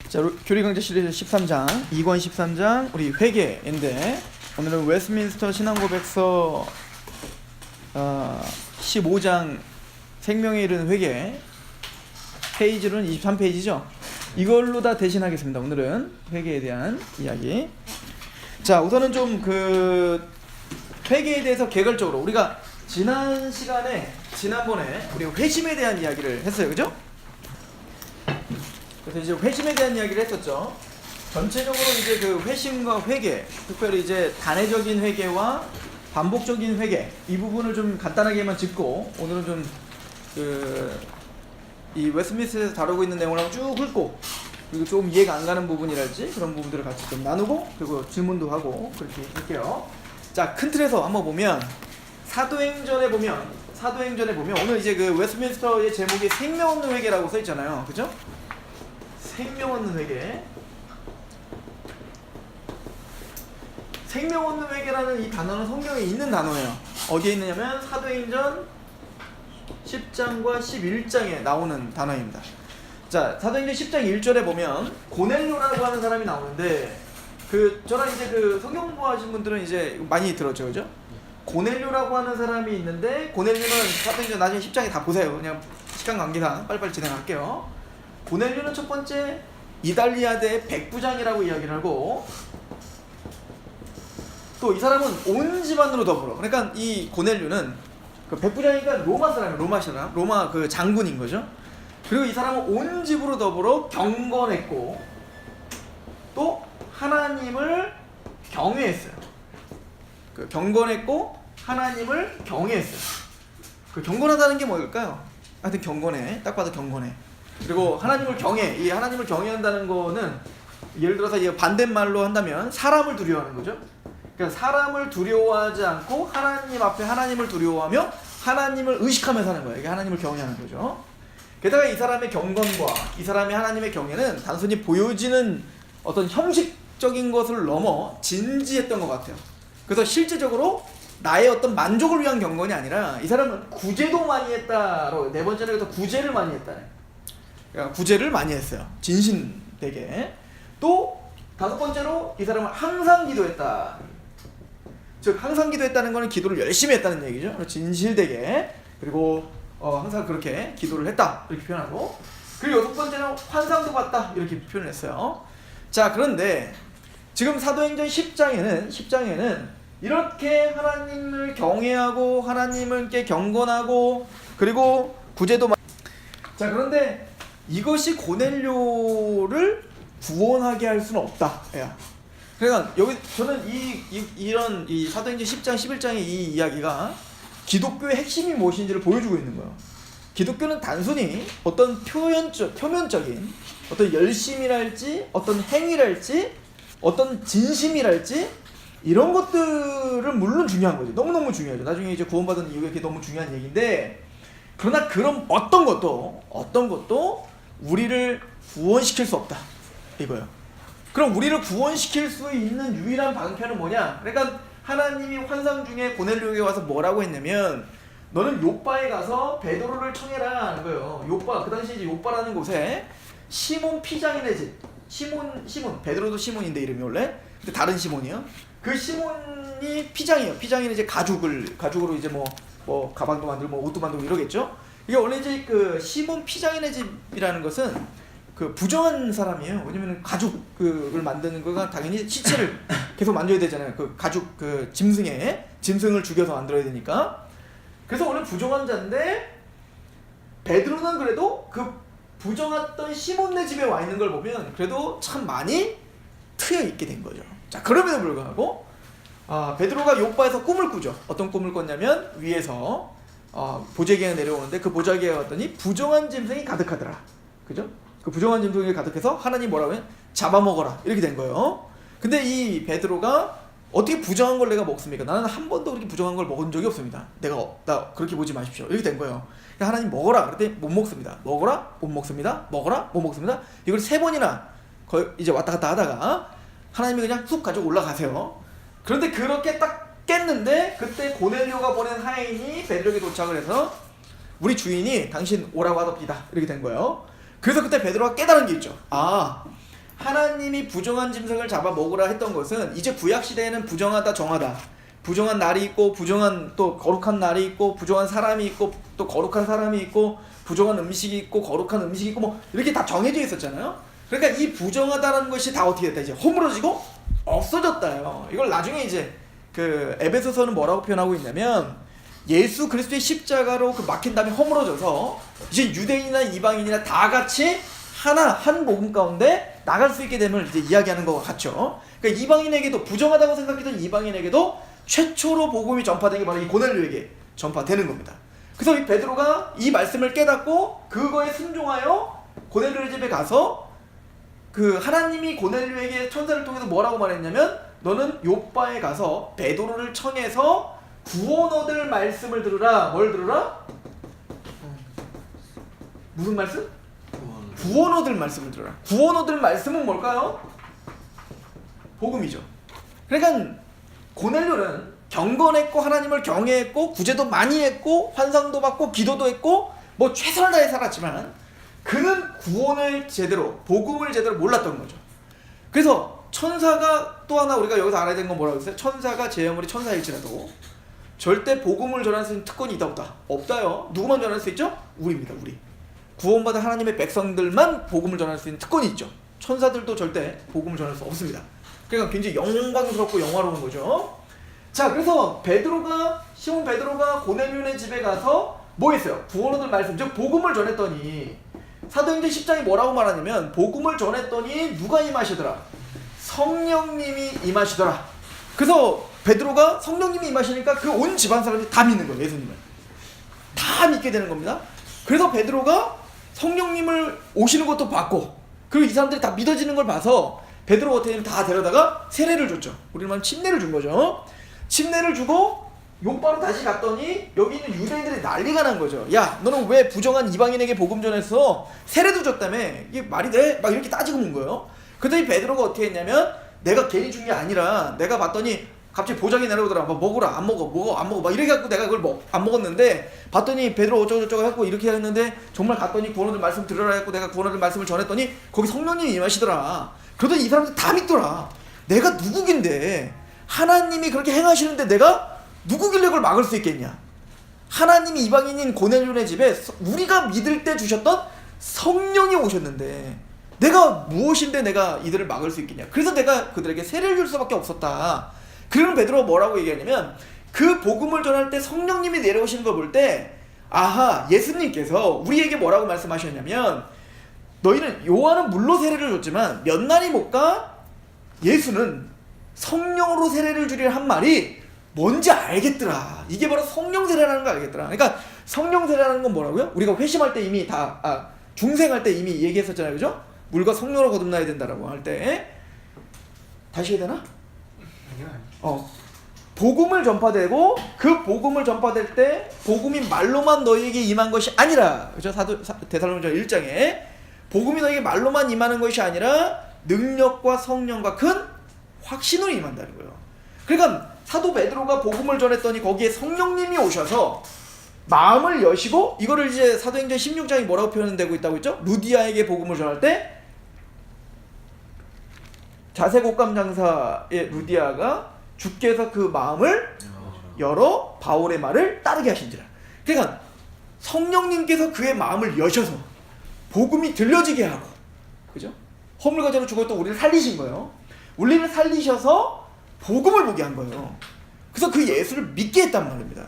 자, 교리 강좌 시리즈 13장, 2권 13장, 우리 회개인데 오늘은 웨스트민스터 신앙고백서 15장 생명에 이르는 회개 페이지로는 23페이지죠. 이걸로 다 대신하겠습니다. 오늘은 회개에 대한 이야기. 자, 우선은 좀 회개에 대해서 개괄적으로 우리가 지난번에 우리 회심에 대한 이야기를 했어요, 그죠? 그래서 이제 회심에 대한 이야기를 했었죠. 전체적으로 이제 그 회심과 회개, 특별히 이제 단회적인 회개와 반복적인 회개, 이 부분을 좀 간단하게만 짚고 오늘은 좀 이 웨스트민스터에서 다루고 있는 내용을 쭉 훑고, 그리고 좀 이해가 안 가는 부분이랄지 그런 부분들을 같이 좀 나누고, 그리고 질문도 하고 그렇게 할게요. 자, 큰 틀에서 한번 보면 사도행전에 보면 오늘 이제 그 웨스트민스터의 제목이 생명 얻는 회개라고 써 있잖아요, 그죠? 생명 얻는 회개. 생명 얻는 회개라는 이 단어는 성경에 있는 단어예요. 어디에 있느냐면 사도행전 10장과 11장에 나오는 단어입니다. 자, 사도행전 10장 1절에 보면 고넬료라고 하는 사람이 나오는데, 저랑 이제 성경 공부하신 분들은 이제 많이 들었죠, 그죠? 고넬료라고 하는 사람이 있는데, 고넬료는 사도행전 나중에 10장에 다 보세요. 그냥 시간 관계상 빨리빨리 진행할게요. 고넬료는 첫 번째 이달리아대 백부장이라고 이야기를 하고, 또 이 사람은 온 집안으로 더불어, 그러니까 이 고넬료는 백부장이니까 로마 사람, 로마 장군인 거죠. 그리고 이 사람은 온 집으로 더불어 경건했고 또 하나님을 경외했어요. 경건했고 하나님을 경외했어요. 경건하다는 게 뭘까요? 하여튼 경건해. 딱 봐도 경건해. 그리고 하나님을 경외. 이 하나님을 경외한다는 거는 예를 들어서 이 반대말로 한다면 사람을 두려워하는 거죠. 그러니까 사람을 두려워하지 않고 하나님 앞에 하나님을 두려워하며 하나님을 의식하며 사는 거예요. 이게 하나님을 경외하는 거죠. 게다가 이 사람의 경건과 이 사람의 하나님의 경외는 단순히 보여지는 어떤 형식적인 것을 넘어 진지했던 것 같아요. 그래서 실제적으로 나의 어떤 만족을 위한 경건이 아니라 이 사람은 구제도 많이 했다로, 네 번째는 그래서 구제를 많이 했다. 그러니까 구제를 많이 했어요. 진심되게. 또 다섯 번째로 이 사람은 항상 기도했다. 즉 항상 기도했다는 것은 기도를 열심히 했다는 얘기죠. 진실되게. 그리고 항상 그렇게 기도를 했다 이렇게 표현하고, 그리고 여섯 번째는 환상도 봤다 이렇게 표현했어요. 자, 그런데 지금 사도행전 10장에는 이렇게 하나님을 경외하고 하나님께 경건하고 그리고 구제도 자, 그런데 이것이 고넬료를 구원하게 할 수는 없다. 그러니까 여기 저는 이런 사도행전 10장 11장의 이 이야기가 기독교의 핵심이 무엇인지를 보여주고 있는 거예요. 기독교는 단순히 어떤 표면적인 어떤 열심이랄지 어떤 행위랄지 어떤 진심이랄지 이런 것들은 물론 중요한 거죠. 너무너무 중요하죠. 나중에 이제 구원받은 이유가 그게 너무 중요한 얘기인데, 그러나 그런 어떤 것도 우리를 구원시킬 수 없다 이거예요. 그럼 우리를 구원시킬 수 있는 유일한 방편은 뭐냐? 그러니까 하나님이 환상 중에 고넬료에게 와서 뭐라고 했냐면, 너는 요빠에 가서 베드로를 청해라 하는 거예요. 요빠, 그 당시 이제 요빠라는 곳에 시몬 피장인의 집, 시몬, 베드로도 시몬인데 이름이 원래, 근데 다른 시몬이요. 그 시몬이 피장이에요. 피장인은 이제 가죽으로 이제 뭐 가방도 만들고 뭐 옷도 만들고 이러겠죠. 이게 원래 이제 시몬 피장인의 집이라는 것은 부정한 사람이에요. 왜냐면 가죽을 만드는 거가 당연히 시체를 계속 만져야 되잖아요. 가죽 짐승을 죽여서 만들어야 되니까. 그래서 원래 부정한 자인데, 베드로는 그래도 부정했던 시몬네 집에 와 있는 걸 보면 그래도 참 많이 트여 있게 된 거죠. 자, 그럼에도 불구하고 베드로가 요빠에서 꿈을 꾸죠. 어떤 꿈을 꿨냐면 위에서 보자기가 내려오는데 그 보자기가 왔더니 부정한 짐승이 가득하더라. 그죠? 그 부정한 짐승이 가득해서 하나님 뭐라고 해? 잡아먹어라 이렇게 된 거예요. 근데 이 베드로가 어떻게 부정한 걸 내가 먹습니까? 나는 한 번도 그렇게 부정한 걸 먹은 적이 없습니다. 나 그렇게 보지 마십시오 이렇게 된 거예요. 하나님 먹어라 그랬더니 못 먹습니다. 먹어라 못 먹습니다. 먹어라 못 먹습니다. 이걸 3번이나 이제 왔다 갔다 하다가 하나님이 그냥 쑥 가지고 올라가세요. 그런데 그렇게 딱 깼는데 그때 고넬료가 보낸 하인이 베드로에게 도착을 해서 우리 주인이 당신 오라고 하옵니다 이렇게 된 거예요. 그래서 그때 베드로가 깨달은 게 있죠. 하나님이 부정한 짐승을 잡아 먹으라 했던 것은 이제 구약 시대에는 부정하다 정하다, 부정한 날이 있고 부정한 또 거룩한 날이 있고 부정한 사람이 있고 또 거룩한 사람이 있고 부정한 음식이 있고 거룩한 음식이 있고 뭐 이렇게 다 정해져 있었잖아요. 그러니까 이 부정하다라는 것이 다 어떻게 됐다, 이제 허물어지고 없어졌다요. 이걸 나중에 이제 그 에베소서는 뭐라고 표현하고 있냐면, 예수 그리스도의 십자가로 그 막힌 다음에 허물어져서 이제 유대인이나 이방인이나 다 같이 한 복음 가운데 나갈 수 있게 됨을 이제 이야기하는 것과 같죠. 그러니까 이방인에게도, 부정하다고 생각했던 이방인에게도 최초로 복음이 전파된 게 바로 이 고넬료에게 전파되는 겁니다. 그래서 이 베드로가 이 말씀을 깨닫고 그거에 순종하여 고넬료의 집에 가서 그 하나님이 고넬료에게 천사를 통해서 뭐라고 말했냐면, 너는 요빠에 가서 베드로를 청해서 구원 얻을 말씀을 들으라. 뭘 들으라? 무슨 말씀? 구원 얻을 말씀을 들어라. 구원 얻을 말씀은 뭘까요? 복음이죠. 그러니까 고넬료는 경건했고 하나님을 경외했고 구제도 많이 했고 환상도 받고 기도도 했고 뭐 최선을 다해 살았지만 그는 구원을 제대로, 복음을 제대로 몰랐던 거죠. 그래서 천사가 또 하나 우리가 여기서 알아야 되는 건 뭐라고 했어요? 천사가 제 아무리 천사일지라도 절대 복음을 전할 수 있는 특권이 있다 없다? 없다요. 누구만 전할 수 있죠? 우리입니다. 우리. 구원받은 하나님의 백성들만 복음을 전할 수 있는 특권이 있죠. 천사들도 절대 복음을 전할 수 없습니다. 그러니까 굉장히 영광스럽고 영화로운 거죠. 자, 그래서 시몬 베드로가 고넬료네 집에 가서 뭐 했어요? 구원 얻을 말씀, 즉 복음을 전했더니, 사도행전 10장이 뭐라고 말하냐면, 복음을 전했더니 누가 임하시더라? 성령님이 임하시더라. 그래서 베드로가 성령님이 임하시니까 그 온 집안 사람들이 다 믿는 거예요. 예수님을 다 믿게 되는 겁니다. 그래서 베드로가 성령님을 오시는 것도 봤고, 그리고 이 사람들이 다 믿어지는 걸 봐서 베드로가 어떻게 하면 다 데려다가 세례를 줬죠. 우리는 말하면 침례를 준 거죠. 침례를 주고 요바로 다시 갔더니 여기 있는 유대인들이 난리가 난 거죠. 야, 너는 왜 부정한 이방인에게 복음 전했어? 세례도 줬다며. 이게 말이 돼? 막 이렇게 따지고 문 거예요. 그랬더니 베드로가 어떻게 했냐면, 내가 괜히 준 게 아니라 내가 봤더니 갑자기 보장이 내려오더라. 막 먹으라. 안 먹어. 안 먹어. 막 이렇게 갖고 내가 그걸 안 먹었는데, 봤더니 베드로 어쩌고저쩌고 했고 이렇게 했는데, 정말 갔더니 구원 얻을 말씀 들으라 했고 내가 구원 얻을 말씀을 전했더니 거기 성령님이 임하시더라. 그러더니 이 사람들 다 믿더라. 내가 누구긴데 하나님이 그렇게 행하시는데 내가 누구길래 그걸 막을 수 있겠냐. 하나님이 이방인인 고넬료네 집에 우리가 믿을 때 주셨던 성령이 오셨는데 내가 무엇인데 내가 이들을 막을 수 있겠냐. 그래서 내가 그들에게 세례를 줄 수밖에 없었다. 그러면 베드로가 뭐라고 얘기하냐면, 그 복음을 전할 때 성령님이 내려오시는 걸 볼 때, 아하, 예수님께서 우리에게 뭐라고 말씀하셨냐면, 너희는, 요한은 물로 세례를 줬지만 몇 날이 못 가 예수는 성령으로 세례를 주리라 한 말이 뭔지 알겠더라. 이게 바로 성령 세례라는 거 알겠더라. 그러니까 성령 세례라는 건 뭐라고요? 우리가 회심할 때 이미 중생할 때 이미 얘기했었잖아요. 그죠? 물과 성령으로 거듭나야 된다라고 할 때. 다시 해야 되나? 복음을 전파되고, 그 복음을 전파될 때 복음이 말로만 너희에게 임한 것이 아니라, 그죠? 데살로니가 1장에 복음이 너희에게 말로만 임하는 것이 아니라 능력과 성령과 큰 확신으로 임한다는 거예요. 그러니까 사도 베드로가 복음을 전했더니 거기에 성령님이 오셔서 마음을 여시고, 이거를 이제 사도행전 16장이 뭐라고 표현되고 있다고 했죠? 루디아에게 복음을 전할 때 자색옷감 장사의 루디아가 주께서 그 마음을 열어 바울의 말을 따르게 하신지라. 그러니까 성령님께서 그의 마음을 여셔서 복음이 들려지게 하고, 그죠? 허물과제로 죽었던 우리를 살리신 거예요. 우리를 살리셔서 복음을 보게 한 거예요. 그래서 그 예수를 믿게 했단 말입니다.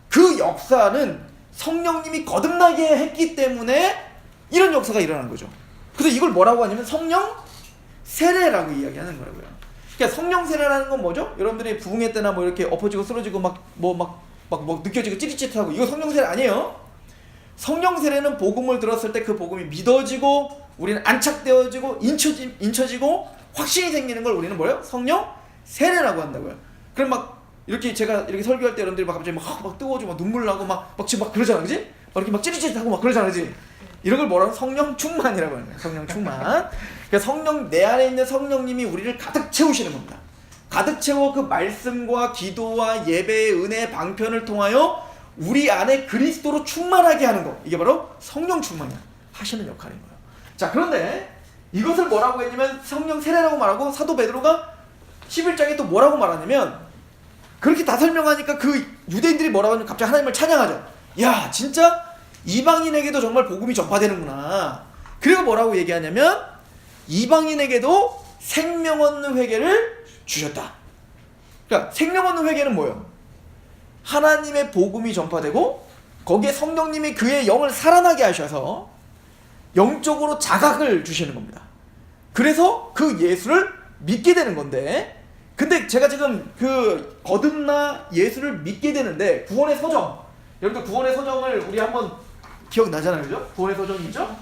그 역사는 성령님이 거듭나게 했기 때문에 이런 역사가 일어난 거죠. 그래서 이걸 뭐라고 하냐면 성령 세례라고 이야기하는 거라고요. 그러니까 성령 세례라는 건 뭐죠? 여러분들이 부흥회 때나 뭐 이렇게 엎어지고 쓰러지고 뭐 느껴지고 찌릿찌릿하고, 이거 성령 세례 아니에요. 성령 세례는 복음을 들었을 때 그 복음이 믿어지고 우리는 안착되어지고 인쳐지고 확신이 생기는 걸 우리는 뭐예요? 성령 세례라고 한다고요. 그럼 막 이렇게 제가 이렇게 설교할 때 여러분들이 막 갑자기 막 뜨거워지고 막 눈물 나고 막 지금 막 그러잖아, 그지? 막 이렇게 막 찌릿찌릿하고 막 그러잖아, 그지? 이런 걸 뭐라고? 성령 충만이라고 하는 거예요. 성령 충만. 그러니까 내 안에 있는 성령님이 우리를 가득 채우시는 겁니다. 가득 채워 그 말씀과 기도와 예배의 은혜 방편을 통하여 우리 안에 그리스도로 충만하게 하는 거, 이게 바로 성령 충만이야 하시는 역할인 거예요. 자, 그런데 이것을 뭐라고 했냐면 성령 세례라고 말하고 사도 베드로가 11장에 또 뭐라고 말하냐면 그렇게 다 설명하니까 그 유대인들이 뭐라고 하냐면 갑자기 하나님을 찬양하죠. 야 진짜 이방인에게도 정말 복음이 전파되는구나. 그리고 뭐라고 얘기하냐면 이방인에게도 생명 얻는 회개를 주셨다. 그러니까 생명 얻는 회개는 뭐예요? 하나님의 복음이 전파되고 거기에 성령님이 그의 영을 살아나게 하셔서 영적으로 자각을 주시는 겁니다. 그래서 그 예수를 믿게 되는 건데, 근데 제가 지금 그 거듭나 예수를 믿게 되는데 구원의 서정, 여러분들 구원의 서정을 우리 한번 기억나잖아요, 그죠? 구원의 서정이 있죠?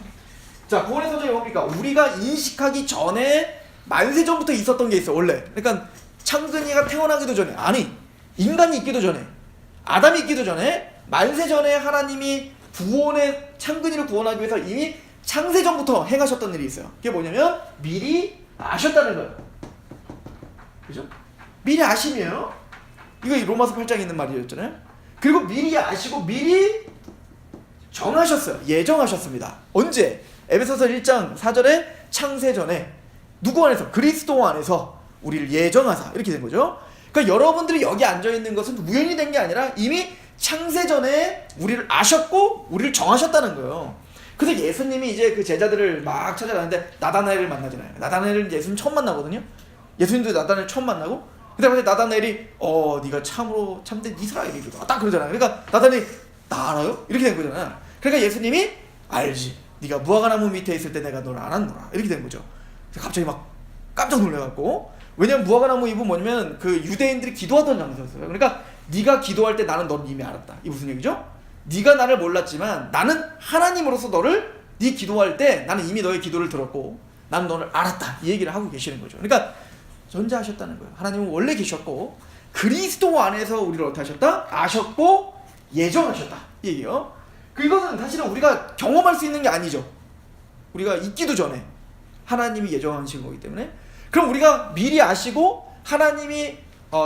자, 구원의 서정이 뭡니까? 우리가 인식하기 전에 만세전부터 있었던 게 있어, 원래. 그러니까 창근이가 태어나기도 전에, 아니 인간이 있기도 전에, 아담이 있기도 전에 만세전에 하나님이 구원의 창근이를 구원하기 위해서 이미 창세전부터 행하셨던 일이 있어요. 그게 뭐냐면 미리 아셨다는 거예요. 그죠? 미리 아심이에요. 이거 로마서 8장에 있는 말이었잖아요. 그리고 미리 아시고 미리 정하셨어요. 예정하셨습니다. 언제? 에베소서 1장 4절에 창세전에 누구 안에서? 그리스도 안에서 우리를 예정하사, 이렇게 된 거죠. 그러니까 여러분들이 여기 앉아있는 것은 우연히 된 게 아니라 이미 창세전에 우리를 아셨고 우리를 정하셨다는 거예요. 그래서 예수님이 이제 그 제자들을 막 찾아가는데 나다나엘을 만나잖아요. 나다나엘은 예수님 처음 만나거든요. 예수님도 나다나엘 처음 만나고, 그다음에 나다나엘이 네가 참으로 참된 이스라엘이구나 딱 그러잖아요. 그러니까 나다나엘이 나 알아요? 이렇게 된 거잖아요. 그러니까 예수님이 알지, 네가 무화과나무 밑에 있을 때 내가 널 알았노라, 이렇게 된 거죠. 갑자기 막 깜짝 놀래갖고, 왜냐면 무화과나무 잎은 뭐냐면 그 유대인들이 기도하던 장소였어요. 그러니까 네가 기도할 때 나는 너를 이미 알았다. 이게 무슨 얘기죠? 네가 나를 몰랐지만 나는 하나님으로서 너를, 네 기도할 때 나는 이미 너의 기도를 들었고 나는 너를 알았다, 이 얘기를 하고 계시는 거죠. 그러니까 전제하셨다는 거예요. 하나님은 원래 계셨고 그리스도 안에서 우리를 어떻게 하셨다? 아셨고 예정하셨다, 이 얘기예요. 이것은 사실은 우리가 경험할 수 있는 게 아니죠. 우리가 있기도 전에 하나님이 예정하신 거기 때문에. 그럼 우리가 미리 아시고 하나님이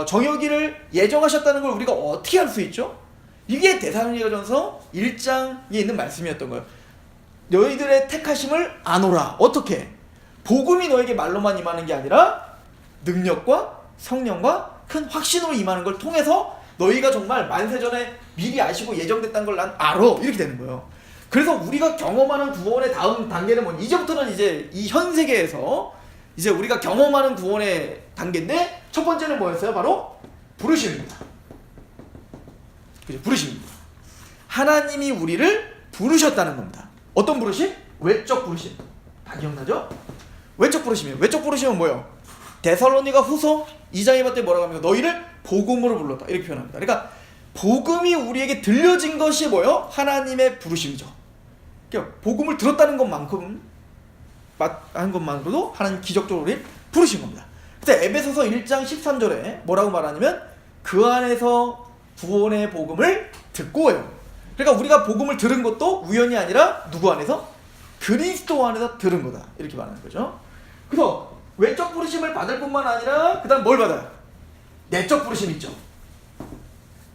정욕기를 예정하셨다는 걸 우리가 어떻게 알 수 있죠? 이게 데살로니가전서 1장에 있는 말씀이었던 거예요. 너희들의 택하심을 아노라. 어떻게? 복음이 너에게 말로만 임하는 게 아니라 능력과 성령과 큰 확신으로 임하는 걸 통해서 너희가 정말 만세전에 미리 아시고 예정됐다는 걸 난 알아, 이렇게 되는 거예요. 그래서 우리가 경험하는 구원의 다음 단계는 뭐냐? 이제부터는 이제 이 현 세계에서 이제 우리가 경험하는 구원의 단계인데, 첫 번째는 뭐였어요? 바로 부르심입니다. 그죠? 부르심입니다. 하나님이 우리를 부르셨다는 겁니다. 어떤 부르심? 외적 부르심. 다 기억나죠? 외적 부르심이에요. 외적 부르심은 뭐예요? 데살로니가 후서 2장에 봤더니 뭐라고 합니까? 너희를 복음으로 불렀다, 이렇게 표현합니다. 그러니까 복음이 우리에게 들려진 것이 뭐예요? 하나님의 부르심이죠. 그러니까 복음을 들었다는 것만큼 한 것만으로도 하나님 기적적으로 우리를 부르신 겁니다. 그래서 에베소서 1장 13절에 뭐라고 말하냐면 그 안에서 구원의 복음을 듣고요. 그러니까 우리가 복음을 들은 것도 우연이 아니라 누구 안에서? 그리스도 안에서 들은 거다, 이렇게 말하는 거죠. 그래서 외적 부르심을 받을 뿐만 아니라 그 다음 뭘 받아요? 내적 부르심이 있죠.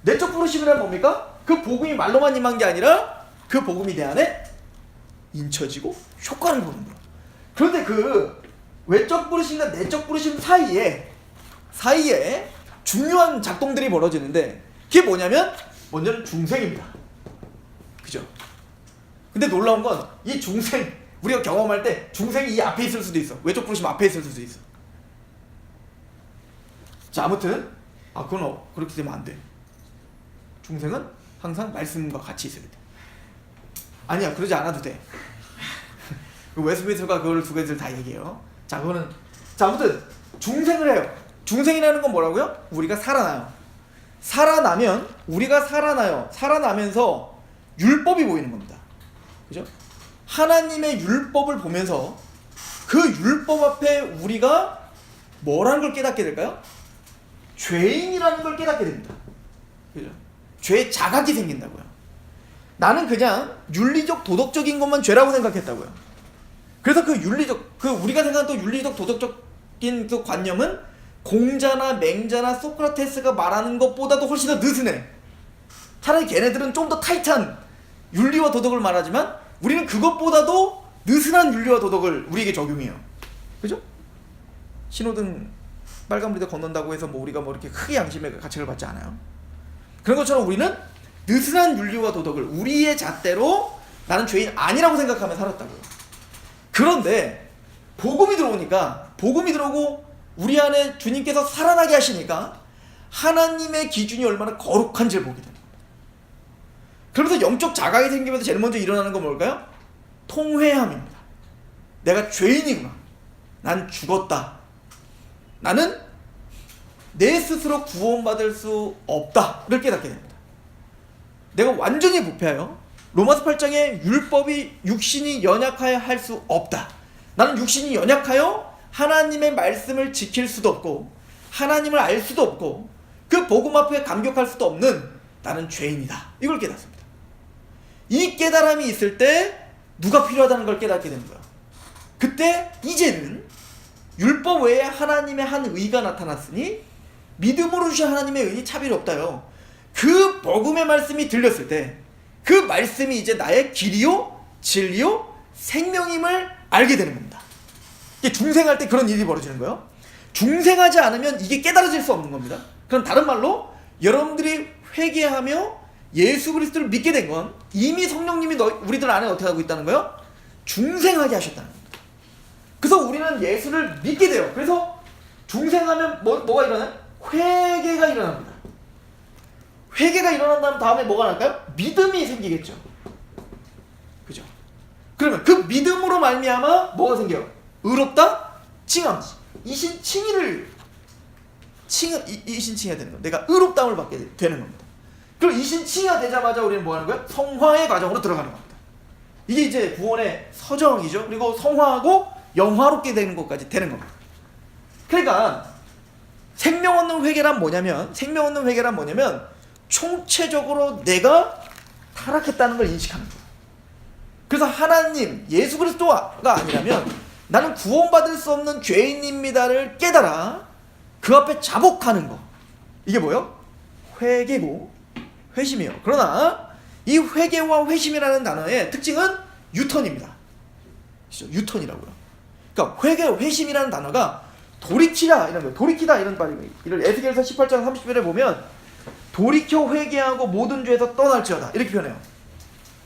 내적 부르심이란 뭡니까? 그 복음이 말로만 임한 게 아니라 그 복음이 내 안에 인쳐지고 효과를 보는 거예요. 그런데 그 외적 부르심과 내적 부르심 사이에 중요한 작동들이 벌어지는데, 그게 뭐냐면 먼저는 중생입니다. 그죠? 근데 놀라운 건 이 중생, 우리가 경험할 때 중생이 이 앞에 있을 수도 있어. 외적 부르심 앞에 있을 수도 있어. 자, 아무튼 그건 그렇게 되면 안 돼. 중생은 항상 말씀과 같이 있어야 돼. 아니야, 그러지 않아도 돼. 웨스트민스터가 그걸 두 가지를 다 얘기해요. 자, 그거는, 자, 아무튼 중생을 해요. 중생이라는 건 뭐라고요? 우리가 살아나요. 살아나면, 우리가 살아나요. 살아나면서 율법이 보이는 겁니다. 그죠? 하나님의 율법을 보면서 그 율법 앞에 우리가 뭐라는 걸 깨닫게 될까요? 죄인이라는 걸 깨닫게 됩니다. 그죠? 죄의 자각이 생긴다고요. 나는 그냥 윤리적 도덕적인 것만 죄라고 생각했다고요. 그래서 그 윤리적, 그 우리가 생각하는 또 윤리적 도덕적인 그 관념은 공자나 맹자나 소크라테스가 말하는 것보다도 훨씬 더 느슨해. 차라리 걔네들은 좀 더 타이트한 윤리와 도덕을 말하지만 우리는 그것보다도 느슨한 윤리와 도덕을 우리에게 적용해요. 그죠? 신호등 빨간불에 건넌다고 해서 뭐 우리가 뭐 이렇게 크게 양심의 가책을 받지 않아요. 그런 것처럼 우리는 느슨한 윤리와 도덕을 우리의 잣대로 나는 죄인 아니라고 생각하며 살았다고요. 그런데 복음이 들어오고 우리 안에 주님께서 살아나게 하시니까 하나님의 기준이 얼마나 거룩한지를 보게 됩니다. 그러면서 영적 자각이 생기면서 제일 먼저 일어나는 건 뭘까요? 통회함입니다. 내가 죄인이구나. 난 죽었다. 나는 내 스스로 구원받을 수 없다를 깨닫게 됩니다. 내가 완전히 부패하여 로마서 8장에 율법이 육신이 연약하여 할 수 없다. 나는 육신이 연약하여 하나님의 말씀을 지킬 수도 없고 하나님을 알 수도 없고 그 복음 앞에 감격할 수도 없는 나는 죄인이다. 이걸 깨닫습니다. 이 깨달음이 있을 때 누가 필요하다는 걸 깨닫게 되는 거예요. 그때 이제는 율법 외에 하나님의 한 의가 나타났으니 믿음으로 주신 하나님의 의니 차별이 없다요. 그 복음의 말씀이 들렸을 때 그 말씀이 이제 나의 길이요 진리요 생명임을 알게 되는 겁니다. 이게 중생할 때 그런 일이 벌어지는 거예요. 중생하지 않으면 이게 깨달아질 수 없는 겁니다. 그럼 다른 말로 여러분들이 회개하며 예수 그리스도를 믿게 된 건 이미 성령님이 우리들 안에 어떻게 하고 있다는 거예요? 중생하게 하셨다는 겁니다. 그래서 우리는 예수를 믿게 돼요. 그래서 중생하면 뭐가 일어나요? 회개가 일어납니다. 회개가 일어난 다음에 뭐가 날까요? 믿음이 생기겠죠. 그죠? 그러면 그 믿음으로 말미암아 뭐가 생겨요? 의롭다? 칭함. 이신칭의를 이신칭해야 되는 거예요. 내가 의롭다움을 받게 되는 겁니다. 그리고 이신칭의가 되자마자 우리는 뭐 하는 거예요? 성화의 과정으로 들어가는 겁니다. 이게 이제 구원의 서정이죠. 그리고 성화하고 영화롭게 되는 것까지 되는 겁니다. 그러니까 생명 얻는 회개란 뭐냐면 총체적으로 내가 타락했다는 걸 인식하는 거예요. 그래서 하나님, 예수 그리스도가 아니라면 나는 구원받을 수 없는 죄인입니다를 깨달아 그 앞에 자복하는 거. 이게 뭐예요? 회개고 회심이에요. 그러나 이 회개와 회심이라는 단어의 특징은 유턴입니다. 유턴이라고요. 그러니까 회개, 회심이라는 단어가 돌이키다 이런 거예요. 돌이키다 이런 말이에요. 이를 에스겔서 18장 30절에 보면 돌이켜 회개하고 모든 죄에서 떠날지어다 이렇게 표현해요.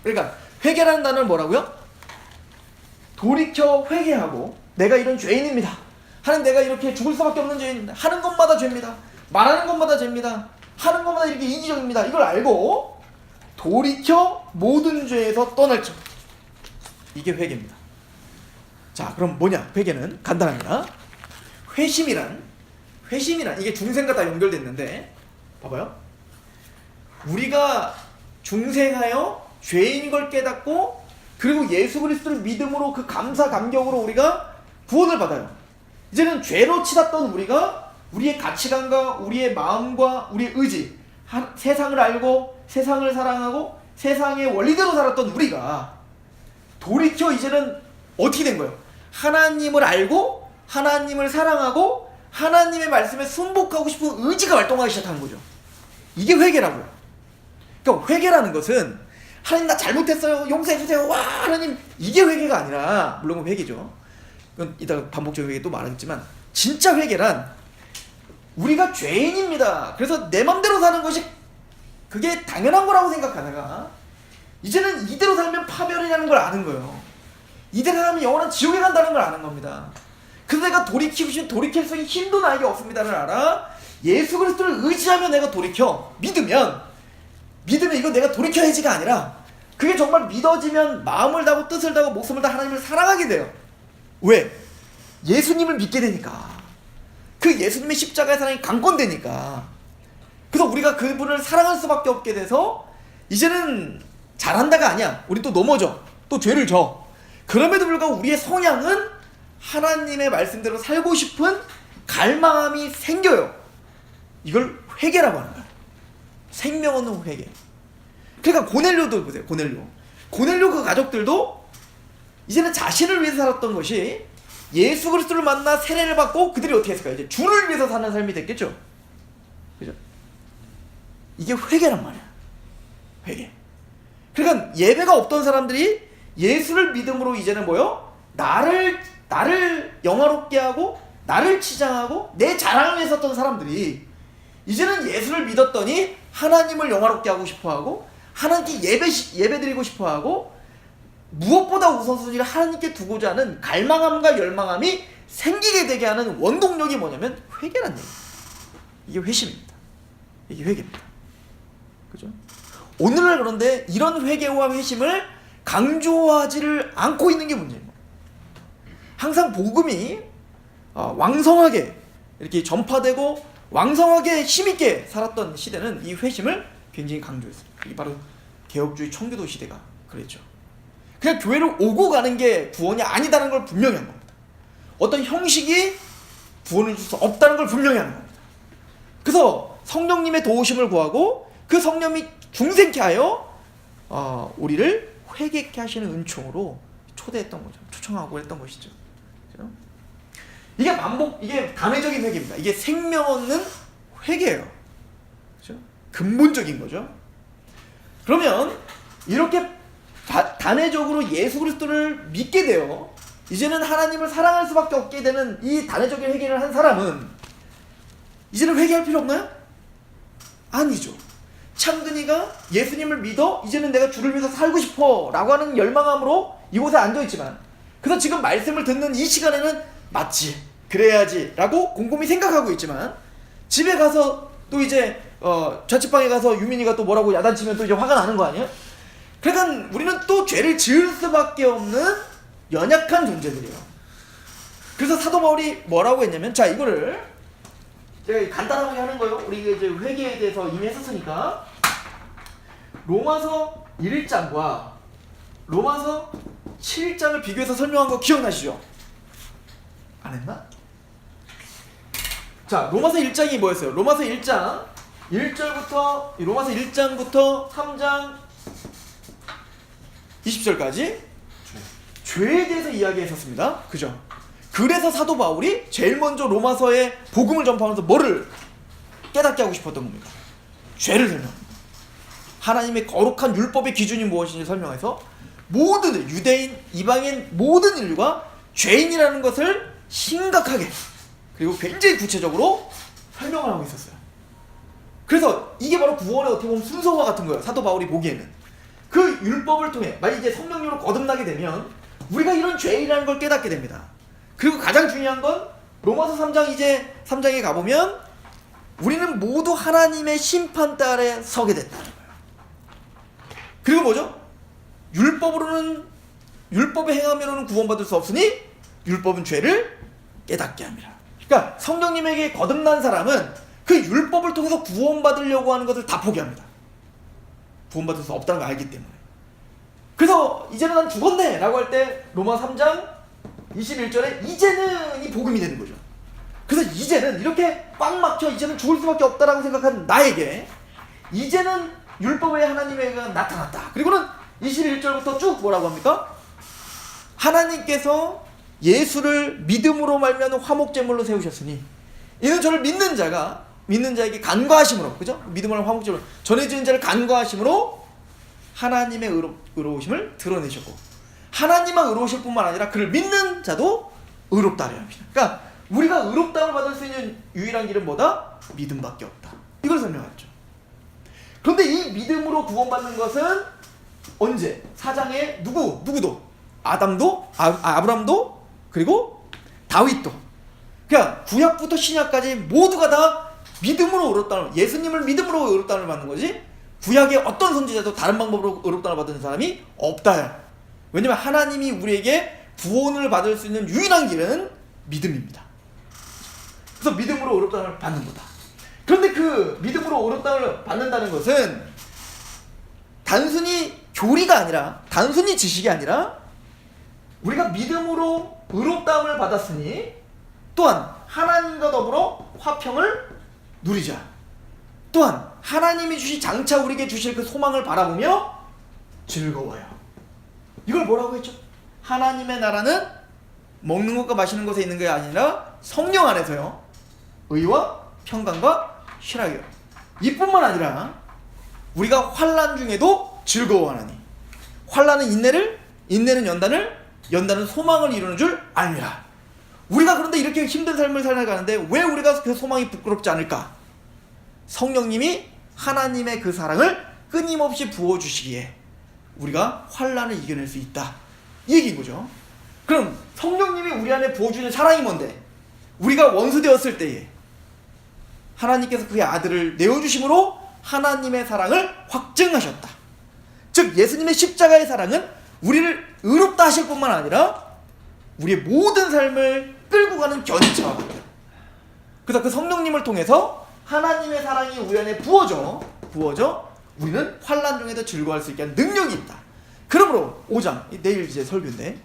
그러니까 회개라는 단어는 뭐라고요? 돌이켜 회개하고 내가 이런 죄인입니다. 하는 내가 이렇게 죽을 수밖에 없는 죄인입니다. 하는 것마다 죄입니다. 말하는 것마다 죄입니다. 하는 것마다 이렇게 이기적입니다. 이걸 알고 돌이켜 모든 죄에서 떠날지어다. 이게 회개입니다. 자, 그럼 뭐냐? 회개는 간단합니다. 회심이란 이게 중생과 다 연결됐는데 봐봐요. 우리가 중생하여 죄인인 걸 깨닫고 그리고 예수 그리스도를 믿음으로 그 감사 감격으로 우리가 구원을 받아요. 이제는 죄로 치닫던 우리가 우리의 가치관과 우리의 마음과 우리의 의지, 세상을 알고 세상을 사랑하고 세상의 원리대로 살았던 우리가 돌이켜 이제는 어떻게 된 거예요? 하나님을 알고 하나님을 사랑하고 하나님의 말씀에 순복하고 싶은 의지가 활동하기 시작하는 거죠. 이게 회개라고요. 그러니까 회개라는 것은 하나님 나 잘못했어요. 용서해주세요. 와 하나님 이게 회개가 아니라 물론 회개죠. 이건 이따가 반복적인 회개 또 말하겠지만 진짜 회개란 우리가 죄인입니다. 그래서 내 맘대로 사는 것이 그게 당연한 거라고 생각하다가 이제는 이대로 살면 파멸이라는 걸 아는 거예요. 이대로 살면 영원한 지옥에 간다는 걸 아는 겁니다. 그래서 내가 돌이킬 수 있는 힘도 나에게 없습니다를 알아. 예수 그리스도를 의지하며 내가 돌이켜 믿으면 이거 내가 돌이켜야지가 아니라 그게 정말 믿어지면 마음을 다하고 뜻을 다하고 목숨을 다 하나님을 사랑하게 돼요. 왜? 예수님을 믿게 되니까. 그 예수님의 십자가의 사랑이 강권되니까. 그래서 우리가 그분을 사랑할 수밖에 없게 돼서 이제는 잘한다가 아니야. 우리 또 넘어져. 또 죄를 져. 그럼에도 불구하고 우리의 성향은 하나님의 말씀대로 살고 싶은 갈망함이 생겨요. 이걸 회개라고 하는 거야. 생명 얻는 회개. 그러니까 고넬료도 보세요. 고넬료 그 가족들도 이제는 자신을 위해서 살았던 것이 예수 그리스도를 만나 세례를 받고 그들이 어떻게 했을까요? 이제 주를 위해서 사는 삶이 됐겠죠. 그죠? 이게 회개란 말이야. 회개. 그러니까 예배가 없던 사람들이 예수를 믿음으로 이제는 뭐요? 나를 영화롭게 하고 나를 치장하고 내 자랑을 했었던 사람들이 이제는 예수를 믿었더니 하나님을 영화롭게 하고 싶어하고 하나님께 예배드리고 싶어하고 무엇보다 우선순위를 하나님께 두고자 하는 갈망함과 열망함이 생기게 되게 하는 원동력이 뭐냐면 회개란 얘기예요. 이게 회심입니다. 이게 회개입니다. 그죠? 오늘날 그런데 이런 회개와 회심을 강조하지를 않고 있는 게 문제입니다. 항상 복음이 왕성하게 이렇게 전파되고 왕성하게 힘있게 살았던 시대는 이 회심을 굉장히 강조했어요. 이게 바로 개혁주의 청교도 시대가 그랬죠. 그냥 교회를 오고 가는 게 구원이 아니다는 걸 분명히 한 겁니다. 어떤 형식이 구원을 줄 수 없다는 걸 분명히 하는 겁니다. 그래서 성령님의 도우심을 구하고 그 성령이 중생케 하여 우리를 회개케 하시는 은총으로 초대했던 거죠. 초청하고 했던 것이죠. 그렇죠? 이게 단회적인 회개입니다. 이게 생명 얻는 회개예요. 그렇죠? 근본적인 거죠. 그러면 이렇게 단회적으로 예수 그리스도를 믿게 되어 이제는 하나님을 사랑할 수밖에 없게 되는 이 단회적인 회개를 한 사람은 이제는 회개할 필요 없나요? 아니죠. 창근이가 예수님을 믿어 이제는 내가 주를 위해서 살고 싶어 라고 하는 열망함으로 이곳에 앉아있지만 그래서 지금 말씀을 듣는 이 시간에는 맞지 그래야지 라고 곰곰이 생각하고 있지만 집에 가서 또 이제 자취방에 가서 유민이가 또 뭐라고 야단치면 또 이제 화가 나는 거 아니에요? 그러니까 우리는 또 죄를 지을 수밖에 없는 연약한 존재들이에요. 그래서 사도 바울이 뭐라고 했냐면 자 이거를 제가 간단하게 하는 거예요. 우리가 이제 회개에 대해서 이미 했었으니까 로마서 1장과 로마서 7장을 비교해서 설명한 거 기억나시죠? 안 했나? 자 로마서 1장이 뭐였어요? 로마서 1장 1절부터 로마서 1장부터 3장 20절까지 죄에 대해서 이야기했었습니다. 그죠? 그래서 사도 바울이 제일 먼저 로마서에 복음을 전파하면서 뭐를 깨닫게 하고 싶었던 겁니까? 죄를 설명합니다. 하나님의 거룩한 율법의 기준이 무엇인지 설명해서 모든 유대인, 이방인 모든 인류가 죄인이라는 것을 심각하게 그리고 굉장히 구체적으로 설명을 하고 있었어요. 그래서 이게 바로 구원의 어떻게 보면 순서와 같은 거예요. 사도 바울이 보기에는 그 율법을 통해 만약 이제 성령님으로 거듭나게 되면 우리가 이런 죄인이라는 걸 깨닫게 됩니다. 그리고 가장 중요한 건 로마서 3장 이제 3장에 가보면 우리는 모두 하나님의 심판대 아래 서게 됐다는 거예요. 그리고 뭐죠? 율법에 행하면은 구원받을 수 없으니 율법은 죄를 깨닫게 합니다. 그러니까 성령님에게 거듭난 사람은 그 율법을 통해서 구원받으려고 하는 것을 다 포기합니다. 구원받을 수 없다는 걸 알기 때문에. 그래서 이제는 난 죽었네 라고 할 때 로마 3장 21절에 이제는 이 복음이 되는 거죠. 그래서 이제는 이렇게 꽉 막혀 이제는 죽을 수밖에 없다라고 생각하는 나에게 이제는 율법의 하나님의 은혜가 나타났다. 그리고는 21절부터 쭉 뭐라고 합니까? 하나님께서 예수를 믿음으로 말미암아 화목제물로 세우셨으니 이는 저를 믿는 자에게 간과하심으로 그죠? 믿음으로 화목제물로 전해지는 자를 간과하심으로 하나님의 의로우심을 드러내셨고 하나님만 의로우실 뿐만 아니라 그를 믿는 자도 의롭다 하려 합니다. 그러니까 우리가 의롭다함을 받을 수 있는 유일한 길은 뭐다? 믿음밖에 없다. 이걸 설명했죠. 그런데 이 믿음으로 구원받는 것은 언제? 4장에 누구도 아담도 아브람도 그리고 다윗도 그냥 구약부터 신약까지 모두가 다 믿음으로 의롭다함을 예수님을 믿음으로 의롭다함을 받는 거지 구약의 어떤 선지자도 다른 방법으로 의롭다함을 받는 사람이 없다요. 왜냐면 하나님이 우리에게 구원을 받을 수 있는 유일한 길은 믿음입니다. 그래서 믿음으로 의롭다함을 받는 거다. 그런데 그 믿음으로 의롭다함을 받는다는 것은 단순히 교리가 아니라 단순히 지식이 아니라 우리가 믿음으로 의롭다함을 받았으니 또한 하나님과 더불어 화평을 누리자. 또한 하나님이 장차 우리에게 주실 그 소망을 바라보며 즐거워요. 이걸 뭐라고 했죠? 하나님의 나라는 먹는 것과 마시는 것에 있는 게 아니라 성령 안에서요. 의와 평강과 희락이요. 이뿐만 아니라 우리가 환난 중에도 즐거워하나니 환난은 인내를 인내는 연단은 소망을 이루는 줄 알미라. 우리가 그런데 이렇게 힘든 삶을 살아가는데 왜 우리가 그 소망이 부끄럽지 않을까? 성령님이 하나님의 그 사랑을 끊임없이 부어주시기에 우리가 환난을 이겨낼 수 있다, 이 얘기인 거죠. 그럼 성령님이 우리 안에 부어주는 사랑이 뭔데? 우리가 원수 되었을 때에 하나님께서 그의 아들을 내어주심으로 하나님의 사랑을 확증하셨다. 즉 예수님의 십자가의 사랑은 우리를 의롭다 하실 뿐만 아니라 우리의 모든 삶을 끌고 가는 견인차와 같아요. 그래서 그 성령님을 통해서 하나님의 사랑이 우리 안에 부어져 우리는 환난 중에도 즐거워할 수 있게 하는 능력이 있다. 그러므로 5장, 내일 이제 설교인데,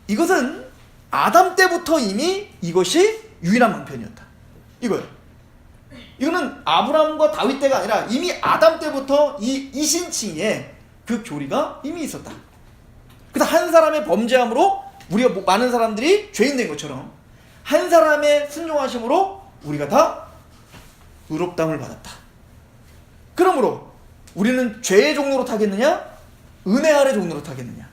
이것은 아담 때부터 이미 이것이 유일한 방편이었다, 이거예요. 이거는 아브라함과 다윗 때가 아니라 이미 아담 때부터 이 이신칭의 그 교리가 이미 있었다. 그래서 한 사람의 범죄함으로 우리가 많은 사람들이 죄인 된 것처럼 한 사람의 순종하심으로 우리가 다 의롭다함을 받았다. 그러므로 우리는 죄의 종로로 타겠느냐, 은혜 아래 종로로 타겠느냐?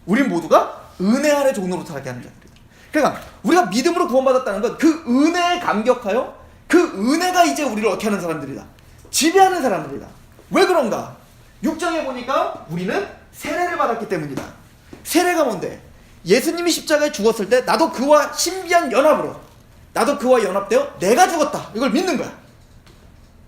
우린 모두가 은혜 아래 종로로 타게 하는 자들이다. 그러니까 우리가 믿음으로 구원받았다는 건 그 은혜에 감격하여 그 은혜가 이제 우리를 어떻게 하는 사람들이다, 지배하는 사람들이다. 왜 그런가? 6장에 보니까 우리는 세례를 받았기 때문이다. 세례가 뭔데? 예수님이 십자가에 죽었을 때 나도 그와 신비한 연합으로, 나도 그와 연합되어 내가 죽었다, 이걸 믿는 거야.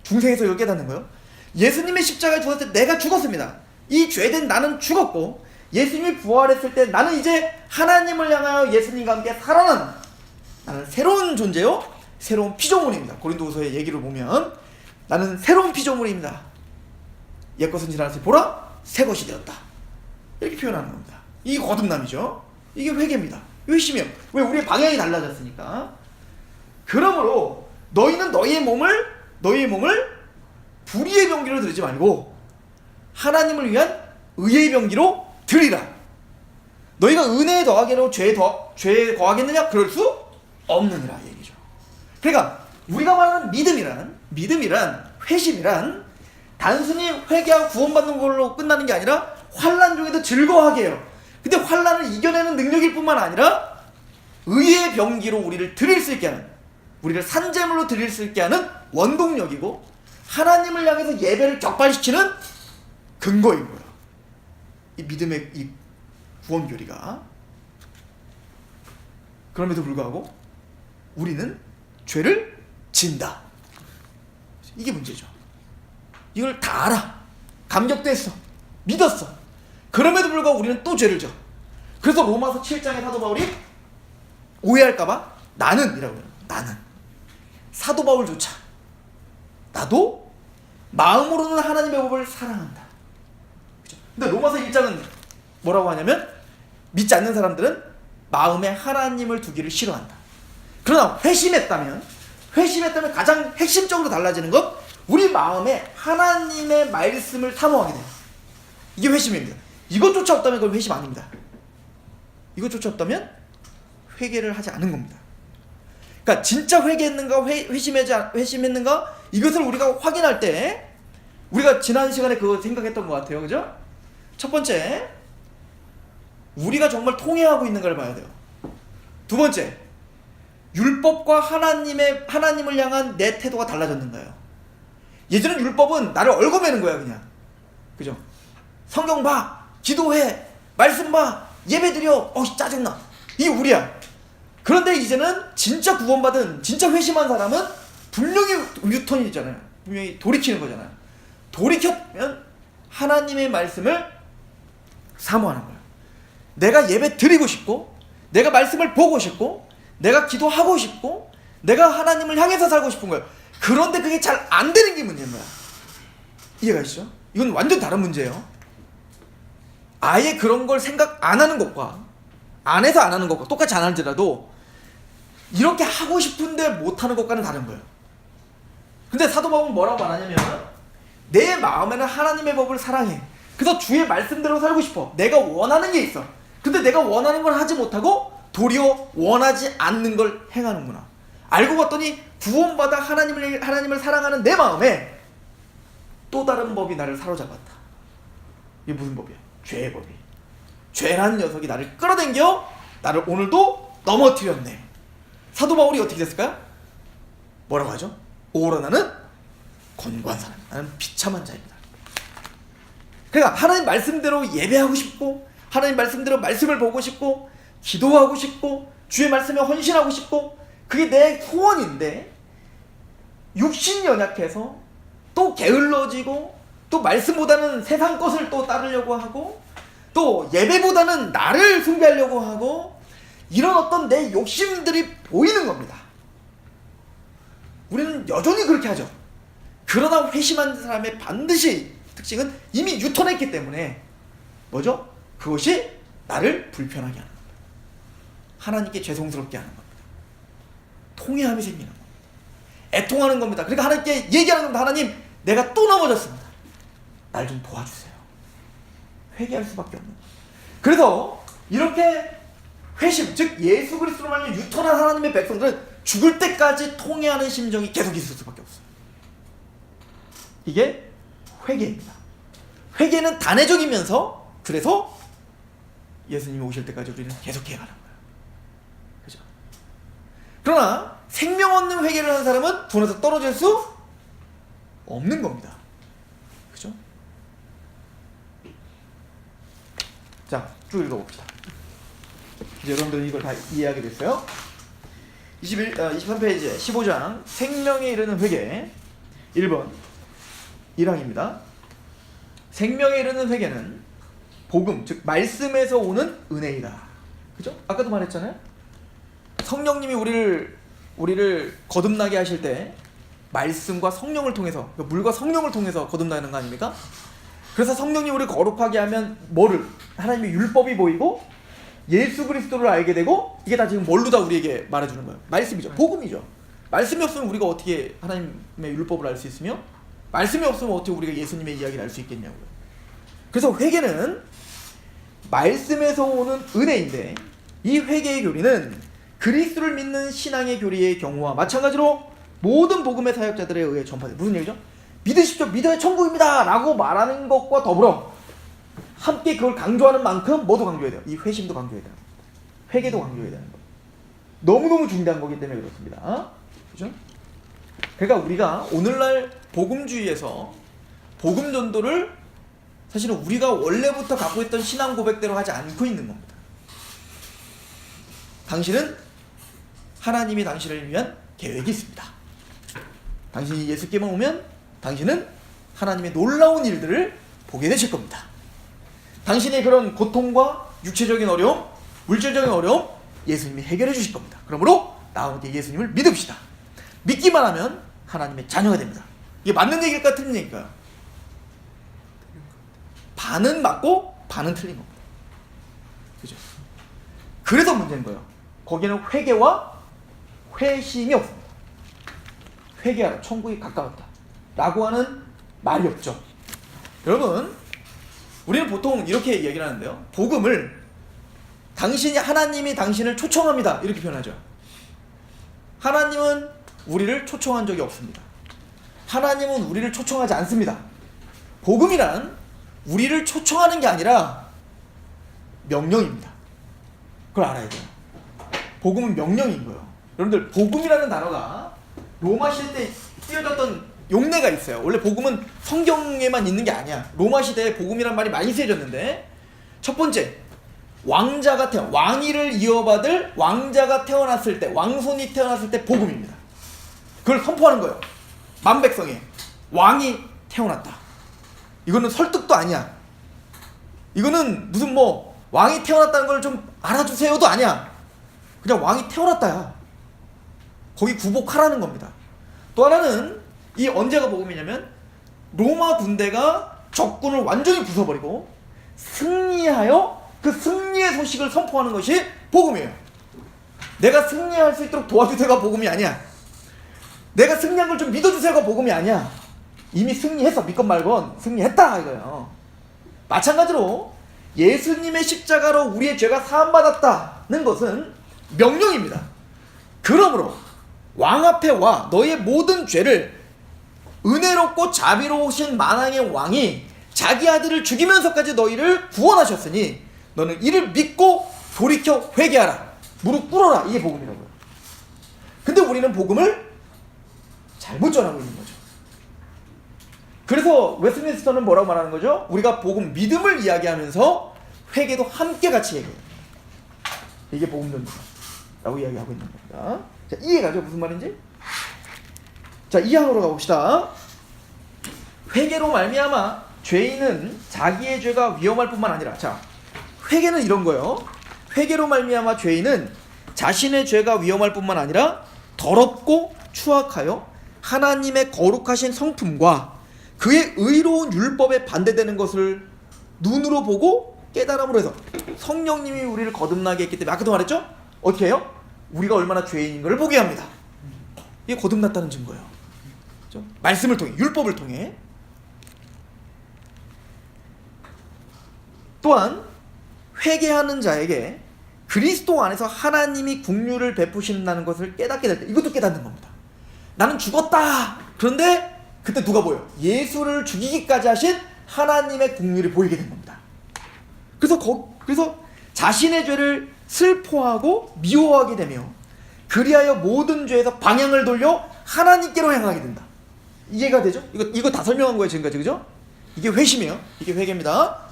중생에서 이걸 깨닫는 거예요. 예수님이 십자가에 죽었을 때 내가 죽었습니다. 이 죄된 나는 죽었고 예수님이 부활했을 때 나는 이제 하나님을 향하여 예수님과 함께 살아난, 나는 새로운 존재요, 새로운 피조물입니다. 고린도후서의 얘기를 보면 나는 새로운 피조물입니다. 옛것은 지나갔으니 보라 새 것이 되었다, 이렇게 표현하는 겁니다. 이게 거듭남이죠. 이게 회개입니다. 회심이요. 왜? 우리의 방향이 달라졌으니까. 그러므로 너희는 너희의 몸을 불의의 병기로 드리지 말고 하나님을 위한 의의 병기로 드리라. 너희가 은혜에 더하기로 죄에 거하겠느냐? 그럴 수 없느니라, 얘기죠. 그러니까 우리가 말하는 믿음이란 회심이란 단순히 회개하고 구원받는 걸로 끝나는 게 아니라 환난 중에도 즐거워하게 해요. 근데 환난을 이겨내는 능력일 뿐만 아니라 의의 병기로 우리를 드릴 수 있게 하는, 우리를 산재물로 드릴 수 있게 하는 원동력이고 하나님을 향해서 예배를 격발시키는 근거인 거예요. 이 믿음의 이 구원교리가. 그럼에도 불구하고 우리는 죄를 진다. 이게 문제죠. 이걸 다 알아. 감격도 했어. 믿었어. 그럼에도 불구하고 우리는 또 죄를 져. 그래서 로마서 7장의 사도 바울이 오해할까봐 나는 이라고 해요. 나는 사도 바울조차 나도 마음으로는 하나님의 법을 사랑한다. 그죠? 근데 로마서 1장은 뭐라고 하냐면 믿지 않는 사람들은 마음에 하나님을 두기를 싫어한다. 그러나 회심했다면 가장 핵심적으로 달라지는 것, 우리 마음에 하나님의 말씀을 사모하게 돼요. 이게 회심입니다. 이것조차 없다면 그건 회심 아닙니다. 이것조차 없다면 회개를 하지 않은 겁니다. 그러니까 진짜 회개했는가 회심했는가, 이것을 우리가 확인할 때 우리가 지난 시간에 그거 생각했던 것 같아요. 그죠? 첫 번째, 우리가 정말 통해하고 있는가를 봐야 돼요. 두 번째, 율법과 하나님을 향한 내 태도가 달라졌는가요? 예전엔 율법은 나를 얽어매는 거야, 그냥. 그죠? 성경 봐, 기도해, 말씀 봐, 예배 드려, 짜증나. 이게 우리야. 그런데 이제는 진짜 구원받은, 진짜 회심한 사람은 분명히 유턴이 있잖아요. 분명히 돌이키는 거잖아요. 돌이켰면 하나님의 말씀을 사모하는 거예요. 내가 예배 드리고 싶고, 내가 말씀을 보고 싶고, 내가 기도하고 싶고, 내가 하나님을 향해서 살고 싶은 거예요. 그런데 그게 잘 안 되는 게 문제인 거야. 이해가 되시죠? 이건 완전 다른 문제예요. 아예 그런 걸 생각 안 하는 것과 안 해서 안 하는 것과 똑같이 안 할지라도 이렇게 하고 싶은데 못 하는 것과는 다른 거예요. 근데 사도 바울은 뭐라고 말하냐면 내 마음에는 하나님의 법을 사랑해. 그래서 주의 말씀대로 살고 싶어. 내가 원하는 게 있어. 근데 내가 원하는 걸 하지 못하고 도리어 원하지 않는 걸 행하는구나. 알고 봤더니 구원받아 하나님을 사랑하는 내 마음에 또 다른 법이 나를 사로잡았다. 이게 무슨 법이야? 죄의 법이. 죄라는 녀석이 나를 끌어당겨 나를 오늘도 넘어뜨렸네. 사도 바울이 어떻게 됐을까요? 뭐라고 하죠? 오라 나는 권고한 사람, 나는 비참한 자입니다. 그러니까 하나님 말씀대로 예배하고 싶고, 하나님 말씀대로 말씀을 보고 싶고, 기도하고 싶고, 주의 말씀에 헌신하고 싶고, 그게 내 소원인데 육신이 연약해서 또 게을러지고, 또 말씀보다는 세상 것을 또 따르려고 하고, 또 예배보다는 나를 숭배하려고 하고, 이런 어떤 내 욕심들이 보이는 겁니다. 우리는 여전히 그렇게 하죠. 그러나 회심한 사람의 반드시 특징은 이미 유턴했기 때문에 뭐죠? 그것이 나를 불편하게 하는 겁니다. 하나님께 죄송스럽게 하는 겁니다. 통회함이 생기는 겁니다. 애통하는 겁니다. 그러니까 하나님께 얘기하는 겁니다. 하나님, 내가 또 넘어졌습니다. 날 좀 도와주세요. 회개할 수밖에 없는 겁니다. 그래서 이렇게 회심, 즉 예수 그리스도로 말하면 유턴한 하나님의 백성들은 죽을 때까지 통회하는 심정이 계속 있을 수밖에 없어요. 이게 회개입니다. 회개는 단회적이면서 그래서 예수님이 오실 때까지 우리는 계속해야 하는 거예요. 그죠? 그러나 생명 없는 회개를 하는 사람은 돈에서 떨어질 수 없는 겁니다. 그죠? 자, 쭉 읽어봅시다. 이제 여러분들은 이걸 다 이해하게 됐어요. 23페이지에 15장 생명에 이르는 회개 1번 1항입니다. 생명에 이르는 회개는 복음, 즉 말씀에서 오는 은혜이다. 그죠? 아까도 말했잖아요. 성령님이 우리를 거듭나게 하실 때 말씀과 성령을 통해서, 그러니까 물과 성령을 통해서 거듭나는 거 아닙니까? 그래서 성령이 우리를 거룩하게 하면 뭐를? 하나님의 율법이 보이고 예수 그리스도를 알게 되고, 이게 다 지금 뭘로 다 우리에게 말해주는 거예요? 말씀이죠. 복음이죠. 말씀이 없으면 우리가 어떻게 하나님의 율법을 알 수 있으며, 말씀이 없으면 어떻게 우리가 예수님의 이야기를 알 수 있겠냐고요. 그래서 회개는 말씀에서 오는 은혜인데, 이 회개의 교리는 그리스도를 믿는 신앙의 교리의 경우와 마찬가지로 모든 복음의 사역자들에 의해 전파돼요. 무슨 얘기죠? 믿으십시오, 믿어야 천국입니다 라고 말하는 것과 더불어 함께 그걸 강조하는 만큼 뭐도 강조해야 돼요? 이 회심도 강조해야 돼요. 회개도 강조해야 되는 거예요. 너무너무 중요한 거기 때문에 그렇습니다. 그죠? 그러니까 우리가 오늘날 복음주의에서 복음 전도를 사실은 우리가 원래부터 갖고 있던 신앙 고백대로 하지 않고 있는 겁니다. 당신은 하나님이 당신을 위한 계획이 있습니다. 당신이 예수께만 오면 당신은 하나님의 놀라운 일들을 보게 되실 겁니다. 당신의 그런 고통과 육체적인 어려움, 물질적인 어려움 예수님이 해결해 주실 겁니다. 그러므로 나오게 예수님을 믿읍시다. 믿기만 하면 하나님의 자녀가 됩니다. 이게 맞는 얘기일까 틀린 얘기일까요? 반은 맞고 반은 틀린 겁니다. 그죠? 그래서 문제인 거예요. 거기는 회개와 회심이 없습니다. 회개하라, 천국이 가까웠다 라고 하는 말이 없죠. 여러분, 우리는 보통 이렇게 얘기를 하는데요. 복음을 하나님이 당신을 초청합니다 이렇게 표현하죠. 하나님은 우리를 초청한 적이 없습니다. 하나님은 우리를 초청하지 않습니다. 복음이란 우리를 초청하는 게 아니라 명령입니다. 그걸 알아야 돼요. 복음은 명령인 거예요. 여러분들, 복음이라는 단어가 로마 시대 때 쓰여졌던 용례가 있어요. 원래 복음은 성경에만 있는 게 아니야. 로마 시대에 복음이란 말이 많이 쓰여졌는데, 첫 번째, 왕위를 이어받을 왕자가 태어났을 때, 왕손이 태어났을 때 복음입니다. 그걸 선포하는 거예요. 만백성에 왕이 태어났다. 이거는 설득도 아니야. 이거는 무슨 왕이 태어났다는 걸 좀 알아주세요도 아니야. 그냥 왕이 태어났다야. 거기 굴복하라는 겁니다. 또 하나는 이 언제가 복음이냐면 로마 군대가 적군을 완전히 부숴버리고 승리하여 그 승리의 소식을 선포하는 것이 복음이에요. 내가 승리할 수 있도록 도와주세요가 복음이 아니야. 내가 승리한 걸 좀 믿어주세요가 복음이 아니야. 이미 승리했어. 믿건 말건 승리했다 이거예요. 마찬가지로 예수님의 십자가로 우리의 죄가 사함받았다는 것은 명령입니다. 그러므로 왕 앞에 와, 너의 모든 죄를, 은혜롭고 자비로우신 만왕의 왕이 자기 아들을 죽이면서까지 너희를 구원하셨으니 너는 이를 믿고 돌이켜 회개하라. 무릎 꿇어라. 이게 복음이라고요. 근데 우리는 복음을 잘못 전하고 있는 거죠. 그래서 웨스트민스터는 뭐라고 말하는 거죠? 우리가 복음, 믿음을 이야기하면서 회개도 함께 같이 얘기해요. 이게 복음 전도다 라고 이야기하고 있는 겁니다. 자, 이해가죠? 무슨 말인지? 자, 2항으로 가봅시다. 회개로 말미암아 죄인은 자기의 죄가 위험할 뿐만 아니라, 자, 회개는 이런 거예요. 회개로 말미암아 죄인은 자신의 죄가 위험할 뿐만 아니라 더럽고 추악하여 하나님의 거룩하신 성품과 그의 의로운 율법에 반대되는 것을 눈으로 보고 깨달음으로 해서, 성령님이 우리를 거듭나게 했기 때문에 아까도 말했죠? 어떻게 해요? 우리가 얼마나 죄인인 것을 보게 합니다. 이게 거듭났다는 증거예요. 그렇죠? 말씀을 통해, 율법을 통해. 또한 회개하는 자에게 그리스도 안에서 하나님이 긍휼을 베푸신다는 것을 깨닫게 될 때, 이것도 깨닫는 겁니다. 나는 죽었다. 그런데 그때 누가 보여? 예수를 죽이기까지 하신 하나님의 긍휼이 보이게 된 겁니다. 그래서 자신의 죄를 슬퍼하고 미워하게 되며 그리하여 모든 죄에서 방향을 돌려 하나님께로 향하게 된다. 이해가 되죠? 이거 다 설명한 거예요 지금까지. 그죠? 이게 회심이에요. 이게 회개입니다.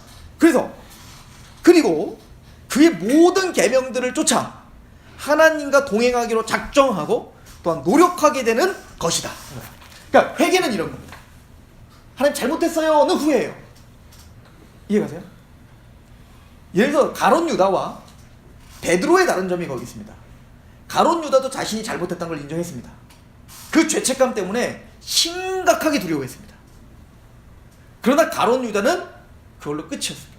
그리고 그의 모든 계명들을 쫓아 하나님과 동행하기로 작정하고 또한 노력하게 되는 것이다. 그러니까 회개는 이런 겁니다. 하나님 잘못했어요는 후회해요. 이해가세요? 예를 들어 가룟 유다와 베드로의 다른 점이 거기 있습니다. 가룟 유다도 자신이 잘못했다는 걸 인정했습니다. 그 죄책감 때문에 심각하게 두려워했습니다. 그러나 가룟 유다는 그걸로 끝이었습니다.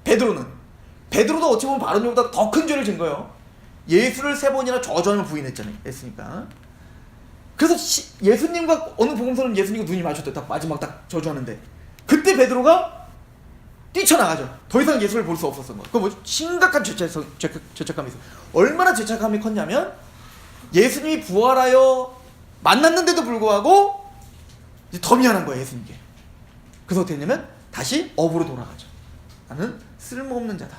베드로도 어찌 보면 가룟 유다보다 더 큰 죄를 진 거예요. 예수를 3번이나 저주하며 부인했잖아요. 했으니까. 그래서 예수님과 어느 복음서는 예수님과 눈이 마주쳤대. 딱 마지막 딱 저주하는데 그때 베드로가 뛰쳐나가죠. 더 이상 예수를 볼 수 없었던 거예요. 그 뭐 심각한 죄책감이 있어요. 얼마나 죄책감이 컸냐면 예수님이 부활하여 만났는데도 불구하고 이제 더 미안한 거예요 예수님께. 그래서 어떻게 했냐면 다시 업으로 돌아가죠. 나는 쓸모없는 자다.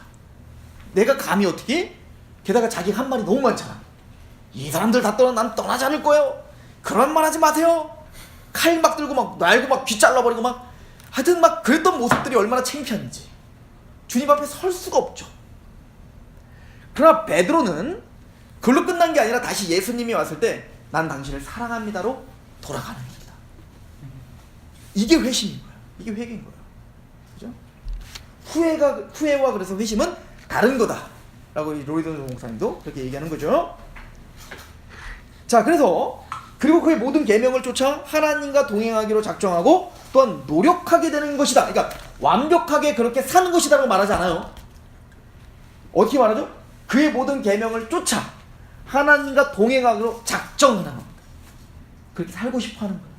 내가 감히 어떻게? 게다가 자기 한 말이 너무 많잖아. 이 사람들 다 떠나 난 떠나지 않을 거예요. 그런 말 하지 마세요. 칼 막 들고 막 날고 막 귀 잘라버리고 막 하여튼 막 그랬던 모습들이 얼마나 창피한지 주님 앞에 설 수가 없죠. 그러나 베드로는 그걸로 끝난 게 아니라 다시 예수님이 왔을 때 난 당신을 사랑합니다로 돌아가는 겁니다. 이게 회심인 거예요. 이게 회개인 거예요. 그죠? 후회와 그래서 회심은 다른 거다 라고 로이든 목사님도 그렇게 얘기하는 거죠. 자, 그리고 그의 모든 계명을 쫓아 하나님과 동행하기로 작정하고 또한 노력하게 되는 것이다. 그러니까 완벽하게 그렇게 사는 것이다라고 말하지 않아요. 어떻게 말하죠? 그의 모든 계명을 쫓아 하나님과 동행하기로 작정하는 겁니다. 그렇게 살고 싶어 하는 거예요.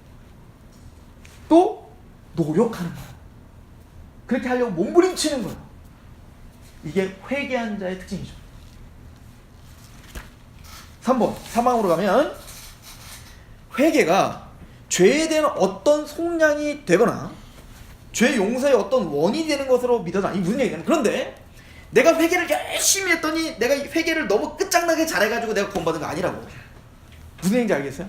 또 노력하는 거예요. 그렇게 하려고 몸부림치는 거예요. 이게 회개한 자의 특징이죠. 3번 사망으로 가면 회개가 죄에 대한 어떤 속량이 되거나 죄 용서의 어떤 원인이 되는 것으로 믿어서, 아니 무슨 얘기냐면, 그런데 내가 회개를 열심히 했더니 내가 회개를 너무 끝장나게 잘해가지고 내가 구원받은 거 아니라고. 무슨 얘기인지 알겠어요?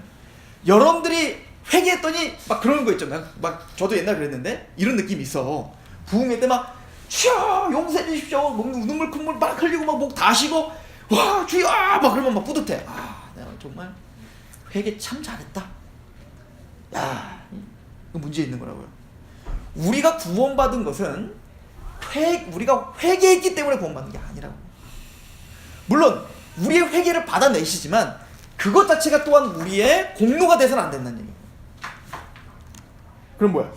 여러분들이 회개했더니 막 그런 거 있죠. 막 저도 옛날에 그랬는데 이런 느낌이 있어. 부흥회 때 막 주여 용서해 주십시오 막 눈물 콧물 막 흘리고 막 목 다시고 와 주여 막 그러면 막 뿌듯해. 아 내가 정말 회개 참 잘했다. 야 이거 문제 있는 거라고요. 우리가 구원받은 것은 우리가 회개했기 때문에 구원받는 게 아니라고. 물론 우리의 회개를 받아내시지만 그것 자체가 또한 우리의 공로가 돼서는 안 된다는 얘기예요. 그럼 뭐야?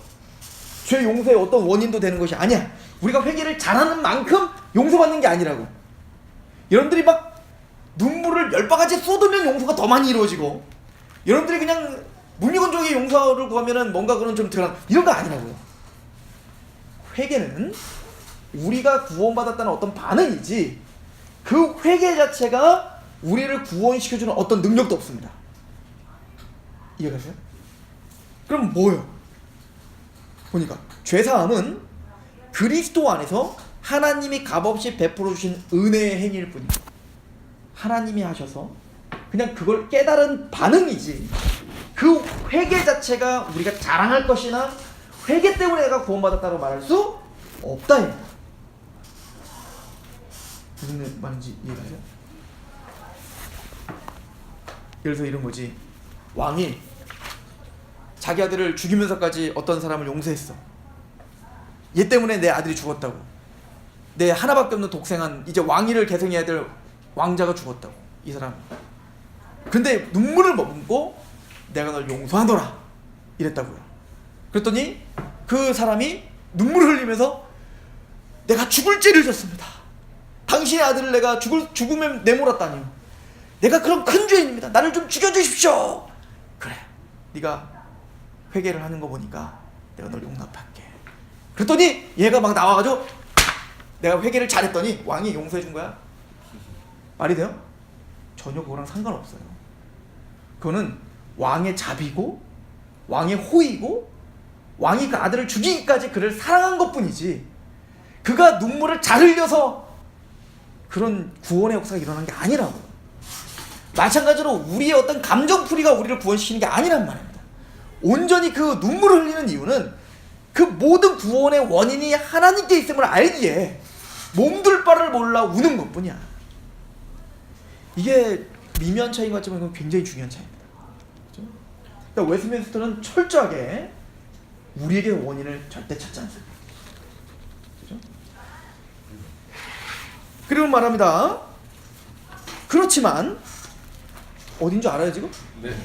죄 용서의 어떤 원인도 되는 것이 아니야. 우리가 회개를 잘하는 만큼 용서받는 게 아니라고. 여러분들이 막 눈물을 10바가지 쏟으면 용서가 더 많이 이루어지고, 여러분들이 그냥 무미건조하게 용서를 구하면은 뭔가 그런 좀 덜한 이런 거 아니라고요. 회개는 우리가 구원받았다는 어떤 반응이지 그 회개 자체가 우리를 구원시켜주는 어떤 능력도 없습니다. 이해가세요? 그럼 뭐예요? 보니까 죄사함은 그리스도 안에서 하나님이 값없이 베풀어 주신 은혜의 행위일 뿐이에요. 하나님이 하셔서 그냥 그걸 깨달은 반응이지, 그 회개 자체가 우리가 자랑할 것이나 회개 때문에 내가 구원받았다고 말할 수 없다. 무슨 말인지 이해가세요? 예를 들어 이런 거지. 왕이 자기 아들을 죽이면서까지 어떤 사람을 용서했어. 얘 때문에 내 아들이 죽었다고. 내 하나밖에 없는 독생한 이제 왕위를 계승해야 될 왕자가 죽었다고, 이 사람. 근데 눈물을 머금고 내가 널 용서하노라 이랬다고요. 그랬더니 그 사람이 눈물을 흘리면서 내가 죽을 죄를 졌습니다. 당신의 아들을 내가 죽음에 내몰았다니요. 내가 그런 큰 죄인입니다. 나를 좀 죽여주십시오. 그래, 네가 회개를 하는 거 보니까 내가 널 용납할게. 그랬더니 얘가 막 나와가지고 내가 회개를 잘했더니 왕이 용서해 준 거야. 말이 돼요? 전혀 그거랑 상관없어요. 그거는 왕의 자비고 왕의 호의고 왕이 그 아들을 죽이기까지 그를 사랑한 것뿐이지, 그가 눈물을 잘 흘려서 그런 구원의 역사가 일어난 게 아니라고요. 마찬가지로 우리의 어떤 감정풀이가 우리를 구원시키는 게 아니란 말입니다. 온전히 그 눈물을 흘리는 이유는 그 모든 구원의 원인이 하나님께 있음을 알기에 몸둘 바를 몰라 우는 것뿐이야. 이게 미묘한 차이인 것 같지만 이건 굉장히 중요한 차이입니다. 그렇죠? 그러니까 웨스트민스터는 철저하게 우리에게 원인을 절대 찾지 않습니다. 그렇죠? 그리고 말합니다. 그렇지만 어딘 줄 알아요 지금? 네.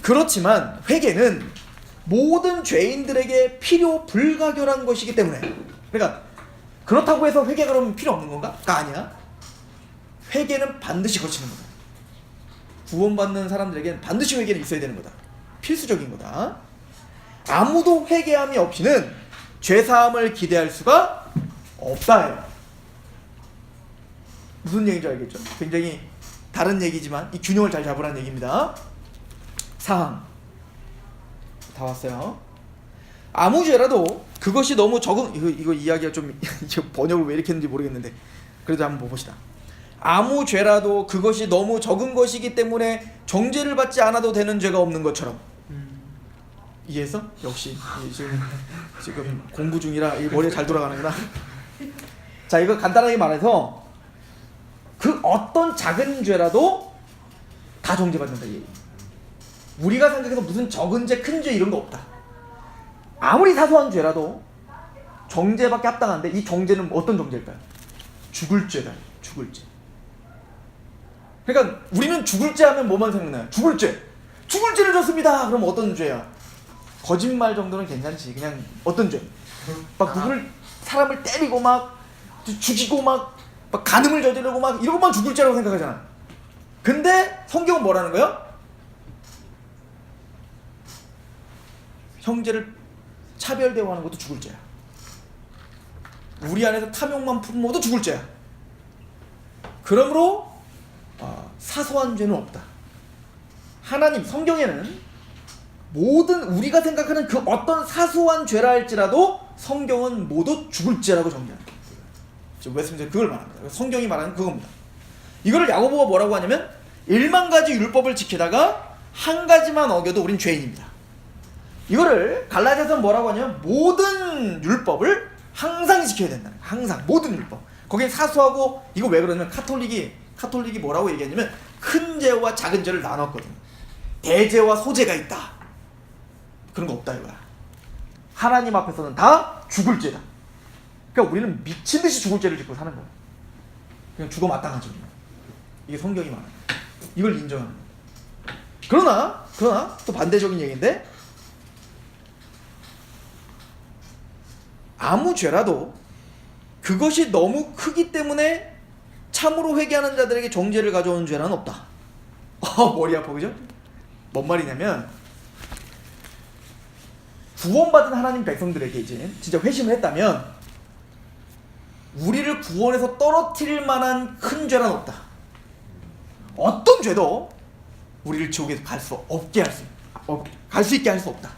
그렇지만 회개는 모든 죄인들에게 필요 불가결한 것이기 때문에, 그러니까 그렇다고 해서 회개가 그러면 필요 없는 건가? 가 아니야. 회개는 반드시 거치는 거다. 구원받는 사람들에게는 반드시 회개는 있어야 되는 거다. 필수적인 거다. 아무도 회개함이 없이는 죄사함을 기대할 수가 없다예요. 무슨 얘기인지 알겠죠? 굉장히 다른 얘기지만 이 균형을 잘 잡으라는 얘기입니다. 사항 다 왔어요. 아무 죄라도 그것이 너무 적은, 이거 이야기가 좀 번역을 왜 이렇게 했는지 모르겠는데 그래도 한번 봅시다. 아무 죄라도 그것이 너무 적은 것이기 때문에 정죄를 받지 않아도 되는 죄가 없는 것처럼. 이해했어? 역시 지금 공부 중이라 이 머리에 잘 돌아가는구나. 자, 이거 간단하게 말해서 그 어떤 작은 죄라도 다 정죄받는다 이 얘기. 우리가 생각해서 무슨 적은 죄, 큰 죄 이런 거 없다. 아무리 사소한 죄라도 정죄밖에 합당한데 이 정죄는 어떤 정죄일까요? 죽을 죄다. 죽을 죄. 그러니까 우리는 죽을 죄 하면 뭐만 생각나요? 죽을 죄. 죽을 죄를 졌습니다. 그럼 어떤 죄야? 거짓말 정도는 괜찮지. 그냥 어떤 죄? 막 누구를, 사람을 때리고 막 죽이고 막 간음을 저지르고 막 이런 것만 죽을 죄라고 생각하잖아. 근데 성경은 뭐라는 거야? 형제를 차별 대우하는 것도 죽을 죄야. 우리 안에서 탐욕만 품어도 죽을 죄야. 그러므로 사소한 죄는 없다. 하나님 성경에는 모든 우리가 생각하는 그 어떤 사소한 죄라 할지라도 성경은 모두 죽을 죄라고 정리합니다. 웨스민스터 그걸 말합니다. 성경이 말하는 그겁니다. 이거를 야고보가 뭐라고 하냐면 1만 가지 율법을 지키다가 한 가지만 어겨도 우린 죄인입니다. 이거를 갈라디아서는 뭐라고 하냐면 모든 율법을 항상 지켜야 된다. 항상 모든 율법. 거기에 사소하고, 이거 왜 그러냐면 카톨릭이 뭐라고 얘기했냐면 큰 죄와 작은 죄를 나눴거든요. 대죄와 소죄가 있다. 그런 거 없다 이거야. 하나님 앞에서는 다 죽을 죄다. 그러니까 우리는 미친 듯이 죽을 죄를 짓고 사는 거야. 그냥 죽어 마땅하죠. 이게 성경이 말하는 거야. 이걸 인정하는 거야. 그러나 또 반대적인 얘기인데, 아무 죄라도 그것이 너무 크기 때문에 참으로 회개하는 자들에게 정죄를 가져오는 죄는 없다. 머리 아파, 그죠? 뭔 말이냐면 구원받은 하나님 백성들에게 이제 진짜 회심을 했다면 우리를 구원해서 떨어뜨릴 만한 큰 죄는 없다. 어떤 죄도 우리를 지옥에 갈 수 없게 갈 수 있게 할 수 없다.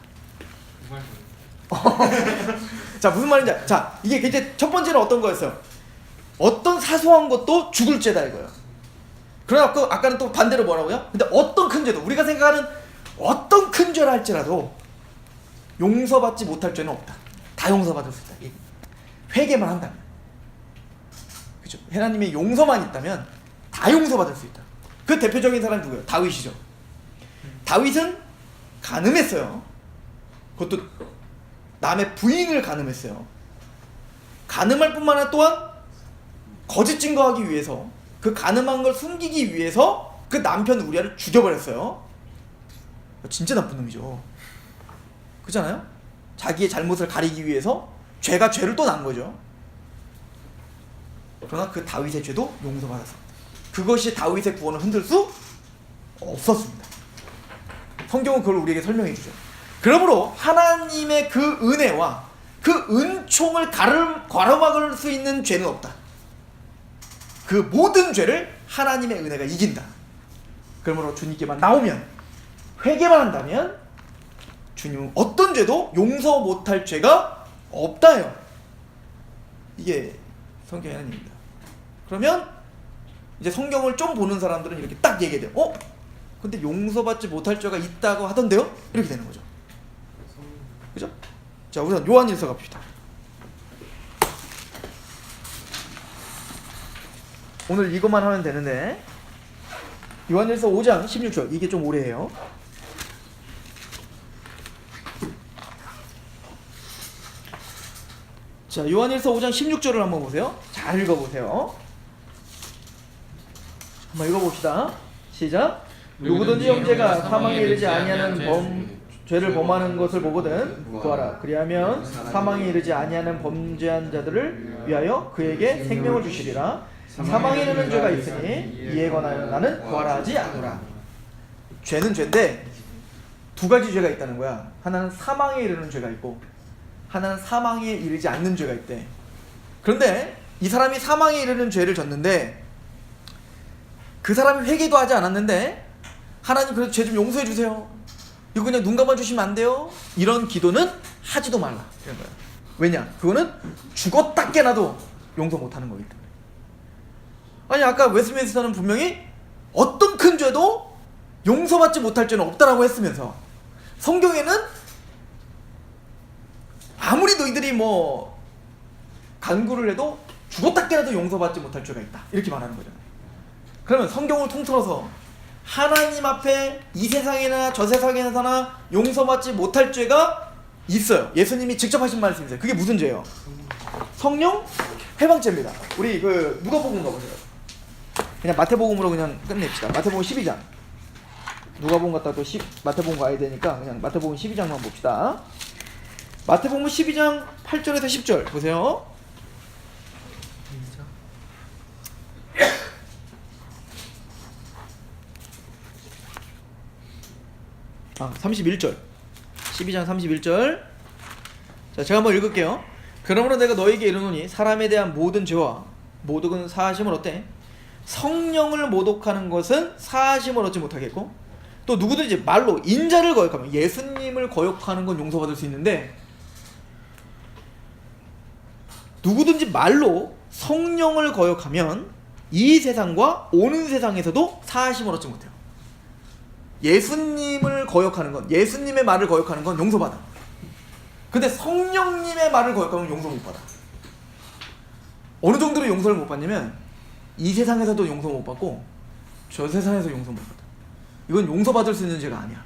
자, 무슨 말인지 자, 이게 이제 첫 번째는 어떤 거였어요? 어떤 사소한 것도 죽을 죄다 이거예요. 그러나 아까는 또 반대로 뭐라고요? 근데 어떤 큰 죄도, 우리가 생각하는 어떤 큰 죄라 할지라도 용서받지 못할 죄는 없다. 다 용서받을 수 있다. 회개만 한다면. 그죠? 하나님의 용서만 있다면 다 용서받을 수 있다. 그 대표적인 사람이 누구예요? 다윗이죠. 다윗은 간음했어요. 그것도 남의 부인을 간음했어요. 간음할 뿐만 아니라 또한 거짓 증거하기 위해서, 그 간음한 걸 숨기기 위해서 그 남편 우리아를 죽여버렸어요. 진짜 나쁜 놈이죠. 그렇잖아요? 자기의 잘못을 가리기 위해서 죄가 죄를 또 낳은 거죠. 그러나 그 다윗의 죄도 용서받았습니다. 그것이 다윗의 구원을 흔들 수 없었습니다. 성경은 그걸 우리에게 설명해 주죠. 그러므로 하나님의 그 은혜와 그 은총을 가로막을 수 있는 죄는 없다. 그 모든 죄를 하나님의 은혜가 이긴다. 그러므로 주님께만 나오면, 회개만 한다면 주님은 어떤 죄도 용서 못할 죄가 없다요. 이게 성경의 하나님입니다. 그러면 이제 성경을 좀 보는 사람들은 이렇게 딱 얘기해야 돼요. 근데 용서받지 못할 죄가 있다고 하던데요? 이렇게 되는 거죠. 그죠? 자, 우선 요한일서 갑시다. 오늘 이것만 하면 되는데, 요한일서 5장 16절, 이게 좀 오래해요. 자, 요한일서 5장 16절을 한번 보세요. 잘 읽어보세요. 한번 읽어봅시다. 시작. 누구든지 형제가 사망에 이르지 아니하는 죄를 범하는 것을 보거든 구하라. 그리하면 사망에 이르지 아니하는 범죄한 자들을 위하여 그에게 생명을 주시리라. 사망에 이르는 죄가 있으니 이에 관하여 나는 구하라 하지 않노라. 죄는 죄인데 두 가지 죄가 있다는 거야. 하나는 사망에 이르는 죄가 있고 하나는 사망에 이르지 않는 죄가 있대. 그런데 이 사람이 사망에 이르는 죄를 졌는데 그 사람이 회개도 하지 않았는데 하나님 그래도 죄 좀 용서해 주세요. 이거 그냥 눈 감아 주시면 안 돼요? 이런 기도는 하지도 말라. 이런 거야. 왜냐? 그거는 죽었다 깨나도 용서 못하는 거기 때문에. 아니 아까 웨스트민스터는 분명히 어떤 큰 죄도 용서받지 못할 죄는 없다라고 했으면서 성경에는 아무리 너희들이 뭐 간구를 해도 죽었다 깨나도 용서받지 못할 죄가 있다. 이렇게 말하는 거잖아요. 그러면 성경을 통틀어서 하나님 앞에 이 세상이나 저 세상에서나 용서받지 못할 죄가 있어요. 예수님이 직접 하신 말씀이세요. 그게 무슨 죄예요? 성령 해방죄입니다. 우리 그 누가복음 가보세요. 그냥 마태복음으로 그냥 끝냅시다. 마태복음 12장. 누가복음 갔다 또 마태복음 가야 되니까 그냥 마태복음 12장만 봅시다. 마태복음 12장 8절에서 10절 보세요. 31절. 12장 31절. 자, 제가 한번 읽을게요. 그러므로 내가 너에게 이르노니 사람에 대한 모든 죄와 모독은 사하심을 어때? 성령을 모독하는 것은 사하심을 얻지 못하겠고, 또 누구든지 말로 인자를 거역하면, 예수님을 거역하는 건 용서받을 수 있는데 누구든지 말로 성령을 거역하면 이 세상과 오는 세상에서도 사하심을 얻지 못해요. 예수님을 거역하는 건, 예수님의 말을 거역하는 건 용서받아. 근데 성령님의 말을 거역하면 용서 못 받아. 어느 정도로 용서를 못 받냐면 이 세상에서도 용서 못 받고 저 세상에서 용서 못 받아. 이건 용서받을 수 있는 죄가 아니야.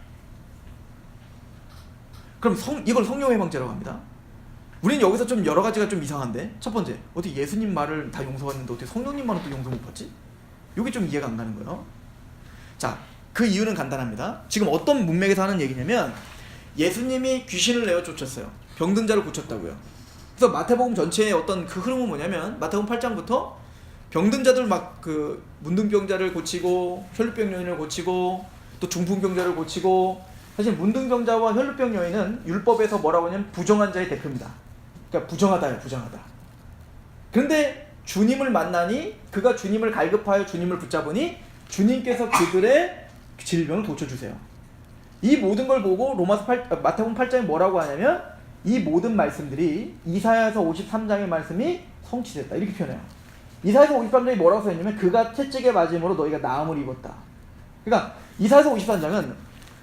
그럼 이걸 성령 해방죄라고 합니다. 우리는 여기서 좀 여러 가지가 좀 이상한데, 첫 번째, 어떻게 예수님 말을 다 용서받는데 어떻게 성령님 말은 또 용서 못 받지? 이게 좀 이해가 안 가는 거예요. 자, 그 이유는 간단합니다. 지금 어떤 문맥에서 하는 얘기냐면 예수님이 귀신을 내어 쫓았어요. 병든 자를 고쳤다고요. 그래서 마태복음 전체의 어떤 그 흐름은 뭐냐면 마태복음 8장부터 병든 자들 막 그 문둥병자를 고치고 혈루병 여인을 고치고 또 중풍병자를 고치고, 사실 문둥병자와 혈루병 여인은 율법에서 뭐라고 하냐면 부정한 자의 대표입니다. 그러니까 부정하다예요, 부정하다. 그런데 주님을 만나니 그가 주님을 갈급하여 주님을 붙잡으니 주님께서 그들의 질병을 고쳐주세요. 이 모든 걸 보고 마태복음 8장에 뭐라고 하냐면 이 모든 말씀들이 이사야서 53장의 말씀이 성취됐다 이렇게 표현해요. 이사야서 53장이 뭐라고 써있냐면 그가 채찍에 맞음으로 너희가 나음을 입었다. 그러니까 이사야서 53장은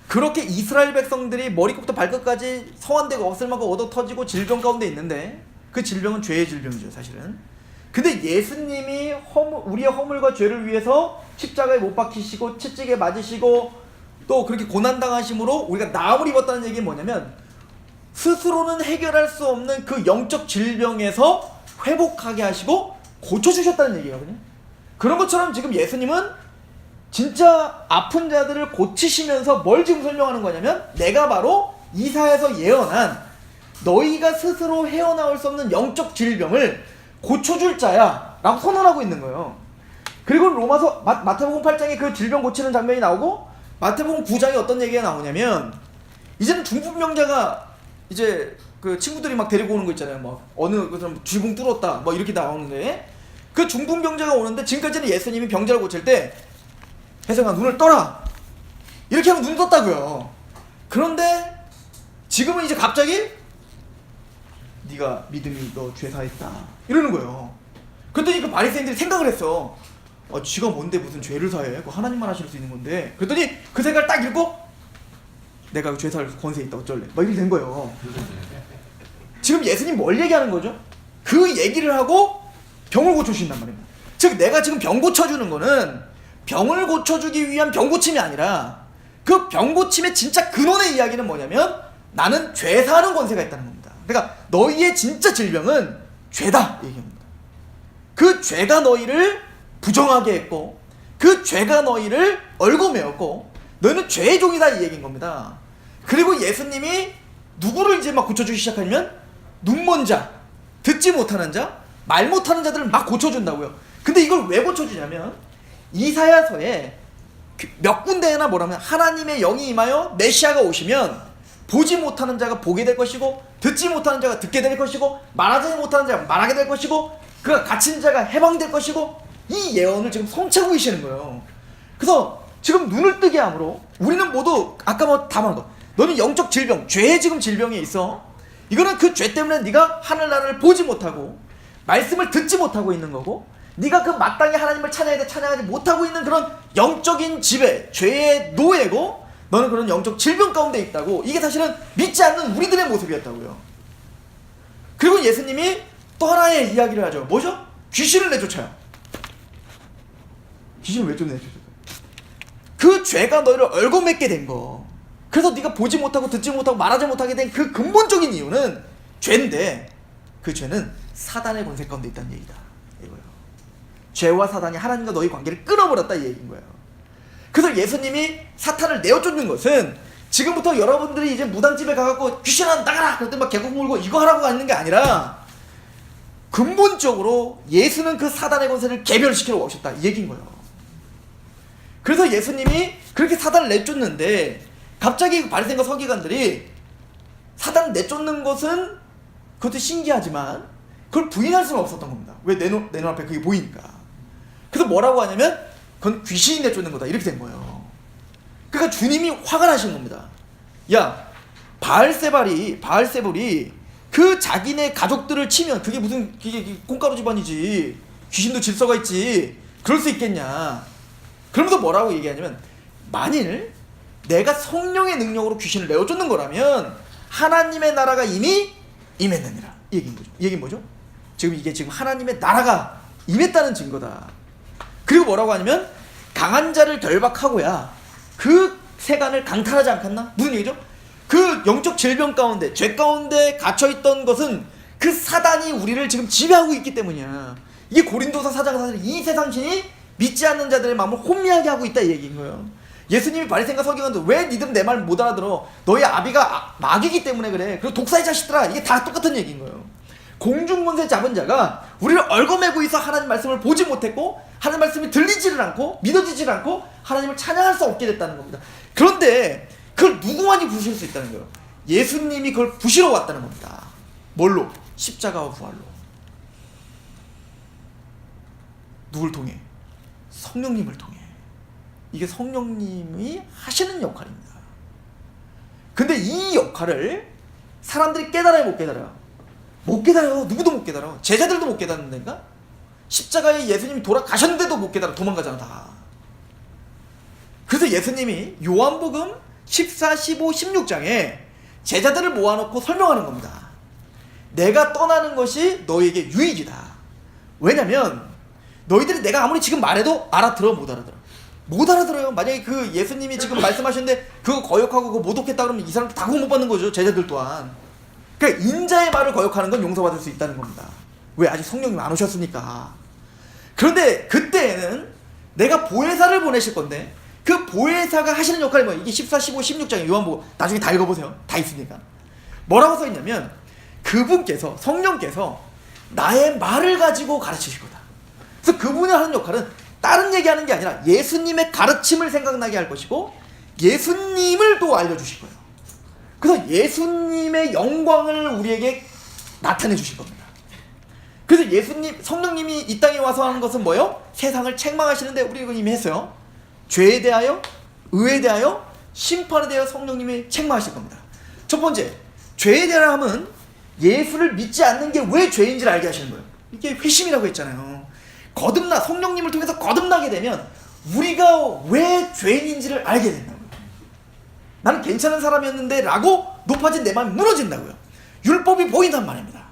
그렇게 이스라엘 백성들이 머리끝부터 발끝까지 성한되고 어슬만고 얻어 터지고 질병 가운데 있는데 그 질병은 죄의 질병이죠 사실은. 근데 예수님이 우리의 허물과 죄를 위해서 십자가에 못 박히시고 채찍에 맞으시고 또 그렇게 고난당하심으로 우리가 나음을 입었다는 얘기는 뭐냐면 스스로는 해결할 수 없는 그 영적 질병에서 회복하게 하시고 고쳐주셨다는 얘기거든요. 그런 것처럼 지금 예수님은 진짜 아픈 자들을 고치시면서 뭘 지금 설명하는 거냐면 내가 바로 이사야에서 예언한 너희가 스스로 헤어나올 수 없는 영적 질병을 고쳐줄 자야 라고 선언하고 있는 거예요. 그리고 로마서 마태복음 8장에 그 질병 고치는 장면이 나오고 마태복음 9장에 어떤 얘기가 나오냐면 이제는 중풍병자가 이제 그 친구들이 막 데리고 오는 거 있잖아요. 막 어느 그 사람 쥐붕 뚫었다 뭐 이렇게 나오는데 그 중풍병자가 오는데 지금까지는 예수님이 병자를 고칠 때 혜성아 눈을 떠라 이렇게 하면 눈 떴다고요. 그런데 지금은 이제 갑자기 네가 믿음이 너 죄사했다 이러는 거예요. 그랬더니 그 바리새인들이 생각을 했어. 쥐가 뭔데 무슨 죄를 사해? 그거 하나님만 하실 수 있는 건데. 그랬더니 그 생각을 딱 읽고 내가 죄사할 권세 있다 어쩔래 막 이렇게 된 거예요. 지금 예수님 뭘 얘기하는 거죠? 그 얘기를 하고 병을 고쳐주신단 말입니다. 즉 내가 지금 병 고쳐주는 거는 병을 고쳐주기 위한 병 고침이 아니라 그 병 고침의 진짜 근원의 이야기는 뭐냐면 나는 죄사하는 권세가 있다는 겁니다. 그러니까 너희의 진짜 질병은 죄다 얘기합니다. 그 죄가 너희를 부정하게 했고 그 죄가 너희를 얽어매었고 너희는 죄의 종이다 이 얘기인 겁니다. 그리고 예수님이 누구를 이제 막 고쳐주기 시작하면 눈먼 자, 듣지 못하는 자, 말 못하는 자들을 막 고쳐준다고요. 근데 이걸 왜 고쳐주냐면 이사야서에 몇 군데나 뭐라면 하나님의 영이 임하여 메시아가 오시면 보지 못하는 자가 보게 될 것이고 듣지 못하는 자가 듣게 될 것이고 말하지 못하는 자가 말하게 될 것이고 그가 갇힌 자가 해방될 것이고 이 예언을 지금 성취하고 계시는 거예요. 그래서 지금 눈을 뜨게 함으로 우리는 모두 아까 뭐 다 말한 거 너는 영적 질병, 죄의 지금 질병에 있어. 이거는 그 죄 때문에 네가 하늘나라를 보지 못하고 말씀을 듣지 못하고 있는 거고 네가 그 마땅히 하나님을 찬양해야 돼 찬양하지 못하고 있는 그런 영적인 지배, 죄의 노예고 너는 그런 영적 질병 가운데 있다고. 이게 사실은 믿지 않는 우리들의 모습이었다고요. 그리고 예수님이 또 하나의 이야기를 하죠. 뭐죠? 귀신을 내쫓아요. 귀신을 왜 좀 내쫓아요? 그 죄가 너희를 얽어맺게 된 거. 그래서 네가 보지 못하고 듣지 못하고 말하지 못하게 된 그 근본적인 이유는 죄인데 그 죄는 사단의 권세 가운데 있다는 얘기다. 이거예요. 죄와 사단이 하나님과 너희 관계를 끊어버렸다 이 얘기인 거예요. 그래서 예수님이 사탄을 내어쫓는 것은 지금부터 여러분들이 이제 무당집에 가갖고 귀신아 나가라! 그랬더니 막 개국 물고 이거 하라고 하는 게 아니라 근본적으로 예수는 그 사단의 권세를 개별시키러 오셨다 이 얘기인 거예요. 그래서 예수님이 그렇게 사단을 내쫓는데 갑자기 바리새인과 서기관들이 사단을 내쫓는 것은 그것도 신기하지만 그걸 부인할 수는 없었던 겁니다. 왜 내 눈앞에 그게 보이니까. 그래서 뭐라고 하냐면 그건 귀신이 내쫓는 거다 이렇게 된 거예요. 그러니까 주님이 화가 나신 겁니다. 야 바알세불이 그 자기네 가족들을 치면 그게 무슨 그게 콩가루 집안이지 귀신도 질서가 있지 그럴 수 있겠냐. 그러면서 뭐라고 얘기하냐면 만일 내가 성령의 능력으로 귀신을 내어쫓는 거라면 하나님의 나라가 이미 임했느니라 이 얘기인 거죠. 이 얘기는 뭐죠? 지금 이게 지금 하나님의 나라가 임했다는 증거다. 그리고 뭐라고 하냐면 강한 자를 결박하고야 그 세간을 강탈하지 않겠나? 무슨 얘기죠? 그 영적 질병 가운데 죄 가운데 갇혀있던 것은 그 사단이 우리를 지금 지배하고 있기 때문이야. 이게 고린도서 4장 4절 이 세상 신이 믿지 않는 자들의 마음을 혼미하게 하고 있다 이 얘기인 거예요. 예수님이 바리새인과 서기관들 왜 니들 내 말 못 알아들어? 너희 아비가 마귀이기 때문에 그래. 그리고 독사의 자식들아 이게 다 똑같은 얘기인 거예요. 공중권세 잡은 자가 우리를 얽어매고 있어 하나님 말씀을 보지 못했고 하나님 말씀이 들리지를 않고 믿어지질 않고 하나님을 찬양할 수 없게 됐다는 겁니다. 그런데 그걸 누구만이 부실 수 있다는 거예요? 예수님이 그걸 부시러 왔다는 겁니다. 뭘로? 십자가와 부활로. 누굴 통해? 성령님을 통해. 이게 성령님이 하시는 역할입니다. 근데 이 역할을 사람들이 깨달아요, 못 깨달아요? 못 깨달아요. 누구도 못 깨달아. 제자들도 못 깨닫는다니까? 십자가에 예수님이 돌아가셨는데도 못 깨달아. 도망가잖아 다. 그래서 예수님이 요한복음 14, 15, 16장에 제자들을 모아놓고 설명하는 겁니다. 내가 떠나는 것이 너에게 유익이다. 왜냐면 너희들이 내가 아무리 지금 말해도 알아들어 못 알아들어. 못 알아들어요. 만약에 그 예수님이 지금 말씀하셨는데 그거 거역하고 그거 모독했다 그러면 이 사람들 다 구원 못 받는 거죠. 제자들 또한. 그러니까 인자의 말을 거역하는 건 용서받을 수 있다는 겁니다. 왜? 아직 성령님 안 오셨으니까. 그런데 그때에는 내가 보혜사를 보내실 건데 그 보혜사가 하시는 역할이 뭐예요? 이게 14, 15, 16장에 요한복음 나중에 다 읽어보세요. 다 있으니까. 뭐라고 써있냐면 그분께서 성령께서 나의 말을 가지고 가르치실 거다. 그래서 그분이 하는 역할은 다른 얘기하는 게 아니라 예수님의 가르침을 생각나게 할 것이고 예수님을 또 알려주실 거예요. 그래서 예수님의 영광을 우리에게 나타내 주실 겁니다. 그래서 예수님, 성령님이 이 땅에 와서 하는 것은 뭐예요? 세상을 책망하시는데 우리 이거 이미 했어요. 죄에 대하여, 의에 대하여, 심판에 대하여 성령님이 책망하실 겁니다. 첫 번째, 죄에 대하여 하면 예수를 믿지 않는 게 왜 죄인지를 알게 하시는 거예요. 이게 회심이라고 했잖아요. 성령님을 통해서 거듭나게 되면 우리가 왜 죄인인지를 알게 된다고요. 나는 괜찮은 사람이었는데 라고 높아진 내 마음이 무너진다고요. 율법이 보인단 말입니다.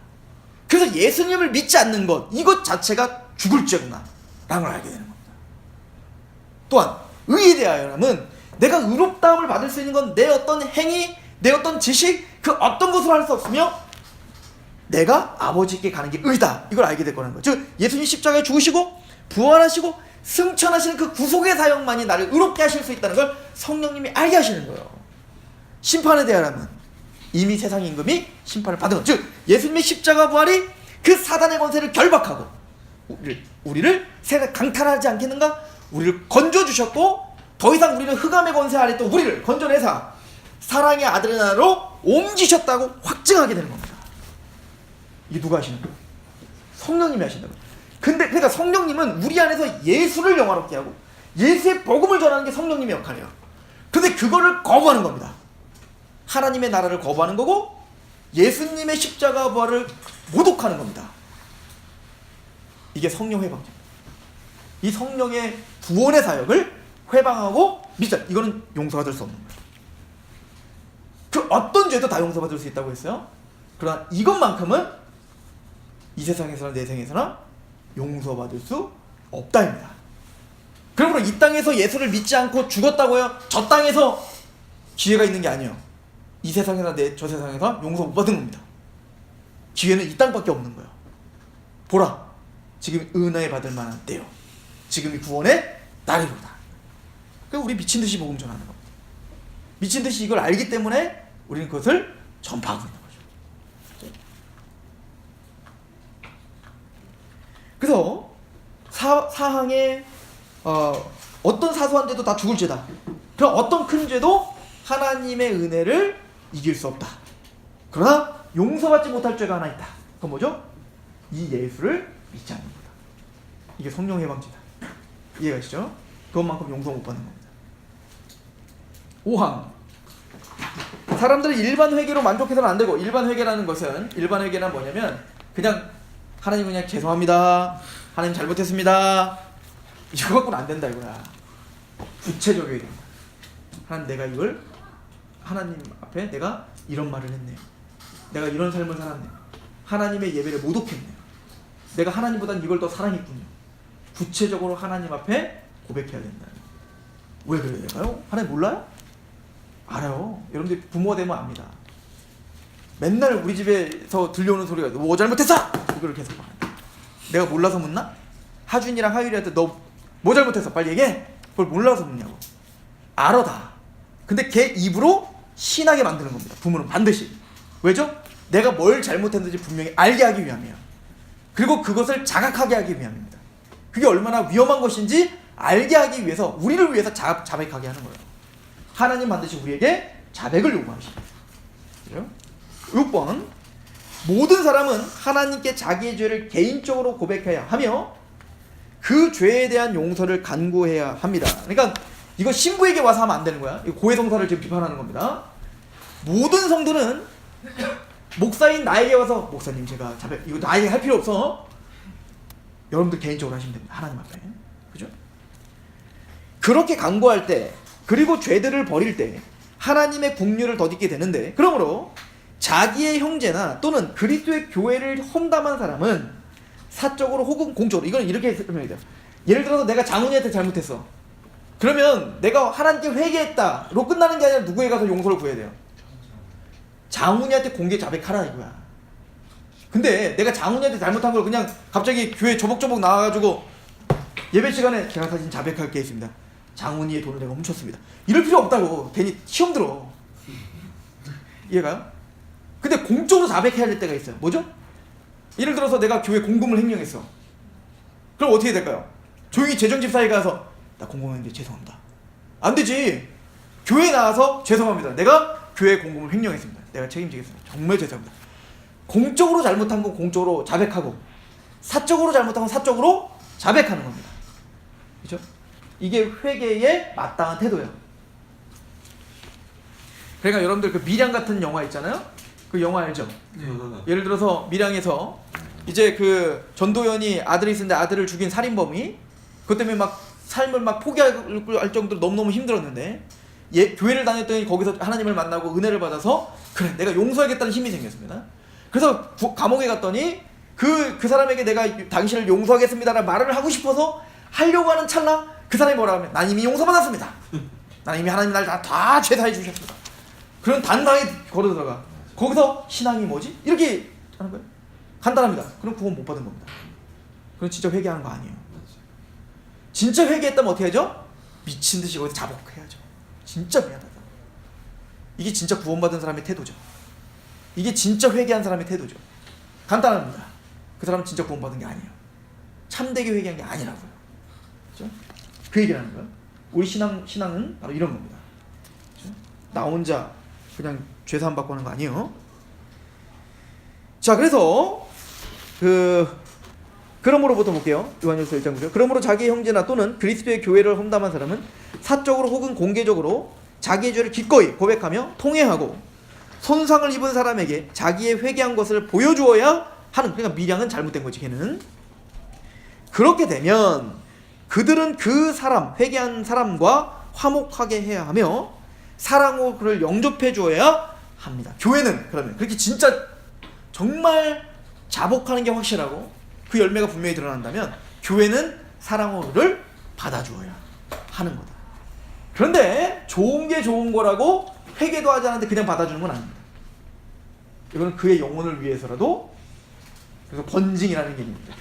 그래서 예수님을 믿지 않는 것, 이것 자체가 죽을 죄구나 라는 걸 알게 되는 겁니다. 또한 의에 대하여는 내가 의롭다함을 받을 수 있는 건 내 어떤 행위, 내 어떤 지식, 그 어떤 것으로 할 수 없으며 내가 아버지께 가는 게 의다, 이걸 알게 될 거라는 거죠. 즉 예수님 십자가에 죽으시고 부활하시고 승천하시는 그 구속의 사역만이 나를 의롭게 하실 수 있다는 걸 성령님이 알게 하시는 거예요. 심판에 대하여는 이미 세상의 임금이 심판을 받은 것, 즉 예수님의 십자가 부활이 그 사단의 권세를 결박하고 우리를 세상에 강탈하지 않겠는가? 우리를 건져주셨고 더 이상 우리는 흑암의 권세 아래 또 우리를 건져내사 사랑의 아들의 나라로 옮기셨다고 확증하게 되는 겁니다. 이게 누가 하시는 거예요? 성령님이 하신다고. 근데 그러니까 성령님은 우리 안에서 예수를 영화롭게 하고 예수의 복음을 전하는 게 성령님의 역할이에요. 근데 그거를 거부하는 겁니다. 하나님의 나라를 거부하는 거고 예수님의 십자가 부활을 모독하는 겁니다. 이게 성령 회방입니다. 이 성령의 구원의 사역을 회방하고 믿자. 이거는 용서받을 수 없는 거예요. 그 어떤 죄도 다 용서받을 수 있다고 했어요. 그러나 이것만큼은 이 세상에서나 내 생에서나 용서받을 수 없다입니다. 그러므로 이 땅에서 예수를 믿지 않고 죽었다고요? 저 땅에서 기회가 있는 게 아니에요. 이 세상에나 저 세상에서 용서 못 받은 겁니다. 기회는 이 땅밖에 없는 거예요. 보라, 지금 은혜 받을 만한 때요. 지금이 구원의 날이로다. 그러니까 우리 미친 듯이 복음 전하는 겁니다. 미친 듯이 이걸 알기 때문에 우리는 그것을 전파하고 있는 거죠. 그래서 사항에 어떤 사소한 죄도 다 죽을 죄다. 그럼 어떤 큰 죄도 하나님의 은혜를 이길 수 없다. 그러나 용서받지 못할 죄가 하나 있다. 그건 뭐죠? 이 예수를 믿지 않는 거다. 이게 성령 해방죄다. 이해가시죠? 그것만큼 용서 못 받는 겁니다. 5항, 사람들은 일반 회개로 만족해서는 안 되고, 일반 회개라는 것은, 일반 회개는 뭐냐면 그냥 하나님 그냥 죄송합니다, 하나님 잘못했습니다, 이거 갖고는 안 된다 이거야. 구체적이어야 된다. 하나님, 내가 이걸 하나님 앞에 내가 이런 말을 했네요, 내가 이런 삶을 살았네요, 하나님의 예배를 모독했네요, 내가 하나님보다는 이걸 더 사랑했군요. 구체적으로 하나님 앞에 고백해야 된다. 왜 그래야 될까요? 하나님 몰라요? 알아요. 여러분들 부모가 되면 압니다. 맨날 우리 집에서 들려오는 소리가 뭐 잘못했어! 이걸 계속 말해. 내가 몰라서 묻나? 하준이랑 하율이한테 너 뭐 잘못했어? 빨리 얘기해! 그걸 몰라서 묻냐고. 알아 다. 근데 걔 입으로 신하게 만드는 겁니다. 부모는 반드시. 왜죠? 내가 뭘 잘못했는지 분명히 알게 하기 위함이에요. 그리고 그것을 자각하게 하기 위함입니다. 그게 얼마나 위험한 것인지 알게 하기 위해서, 우리를 위해서 자백하게 하는 거예요. 하나님 반드시 우리에게 자백을 요구하십니다. 그죠? 6번, 모든 사람은 하나님께 자기의 죄를 개인적으로 고백해야 하며 그 죄에 대한 용서를 간구해야 합니다. 그러니까 이거 신부에게 와서 하면 안 되는 거야. 이거 고해성사를 지금 비판하는 겁니다. 모든 성도는 목사인 나에게 와서 목사님 제가 자백 이거 나에게 할 필요 없어. 여러분들 개인적으로 하시면 됩니다. 하나님 앞에. 그죠? 그렇게 간구할 때 그리고 죄들을 버릴 때 하나님의 국률을 덧입게 되는데, 그러므로 자기의 형제나 또는 그리스도의 교회를 험담한 사람은 사적으로 혹은 공적으로, 이건 이렇게 설명해야 돼요. 예를 들어서 내가 장훈이한테 잘못했어. 그러면 내가 하나님께 회개했다로 끝나는 게 아니라 누구에 가서 용서를 구해야 돼요? 장훈이한테 공개 자백하라 이거야. 근데 내가 장훈이한테 잘못한 걸 그냥 갑자기 교회 조복조복 나와가지고 예배 시간에 제가 사실 자백할 게 있습니다. 장훈이의 돈을 내가 훔쳤습니다. 이럴 필요 없다고. 괜히 시험 들어. 이해가요? 근데 공적으로 자백해야 될 때가 있어요. 뭐죠? 예를 들어서 내가 교회 공금을 횡령했어. 그럼 어떻게 될까요? 조용히 재정집사에 가서 나 공금했는데 죄송합니다. 안 되지. 교회에 나와서 죄송합니다. 내가 교회 공금을 횡령했습니다. 내가 책임지겠습니다. 정말 죄송합니다. 공적으로 잘못한 건 공적으로 자백하고, 사적으로 잘못한 건 사적으로 자백하는 겁니다. 그렇죠? 이게 회개의 마땅한 태도예요. 그러니까 여러분들 그 밀양 같은 영화 있잖아요. 그 영화 알죠? 예를 들어서 밀양에서 이제 그 전도연이 아들이 있었는데 아들을 죽인 살인범이 그것 때문에 막 삶을 막 포기할 정도로 너무너무 힘들었는데 교회를 다녔더니 거기서 하나님을 만나고 은혜를 받아서 그래 내가 용서하겠다는 힘이 생겼습니다. 그래서 감옥에 갔더니 그 사람에게 내가 당신을 용서하겠습니다라는 말을 하고 싶어서 하려고 하는 찰나 그 사람이 뭐라 하면 난 이미 용서받았습니다. 난 이미 하나님 날 다 죄사해 주셨습니다. 그런 단단히 걸어 들어가. 거기서 신앙이 뭐지? 이렇게 하는 거예요. 간단합니다. 그럼 구원 못 받은 겁니다. 그건 진짜 회개하는 거 아니에요. 진짜 회개했다면 어떻게 하죠? 미친 듯이 거기서 자복해야죠. 진짜 미안하다. 이게 진짜 구원받은 사람의 태도죠. 이게 진짜 회개한 사람의 태도죠. 간단합니다. 그 사람은 진짜 구원받은 게 아니에요. 참되게 회개한 게 아니라고요. 그렇죠? 그 얘기를 하는 거예요. 우리 신앙은 바로 이런 겁니다. 그렇죠? 나 혼자 그냥 죄사함 받고 하는 거 아니에요. 자, 그래서 그러므로부터 볼게요. 요한일서 1장 9절. 그러므로 자기의 형제나 또는 그리스도의 교회를 험담한 사람은 사적으로 혹은 공개적으로 자기의 죄를 기꺼이 고백하며 통회하고 손상을 입은 사람에게 자기의 회개한 것을 보여주어야 하는, 그러니까 밀양은 잘못된 거지 걔는. 그렇게 되면 그들은 그 사람, 회개한 사람과 화목하게 해야 하며 사랑으로 그를 영접해 주어야 합니다. 교회는 그러면 그렇게 진짜 정말 자복하는 게 확실하고 그 열매가 분명히 드러난다면 교회는 사랑으로 그를 받아주어야 하는 거다. 그런데 좋은 게 좋은 거라고 회개도 하지 않았는데 그냥 받아주는 건 아닙니다. 이거는 그의 영혼을 위해서라도, 그래서 번징이라는 게 있습니다.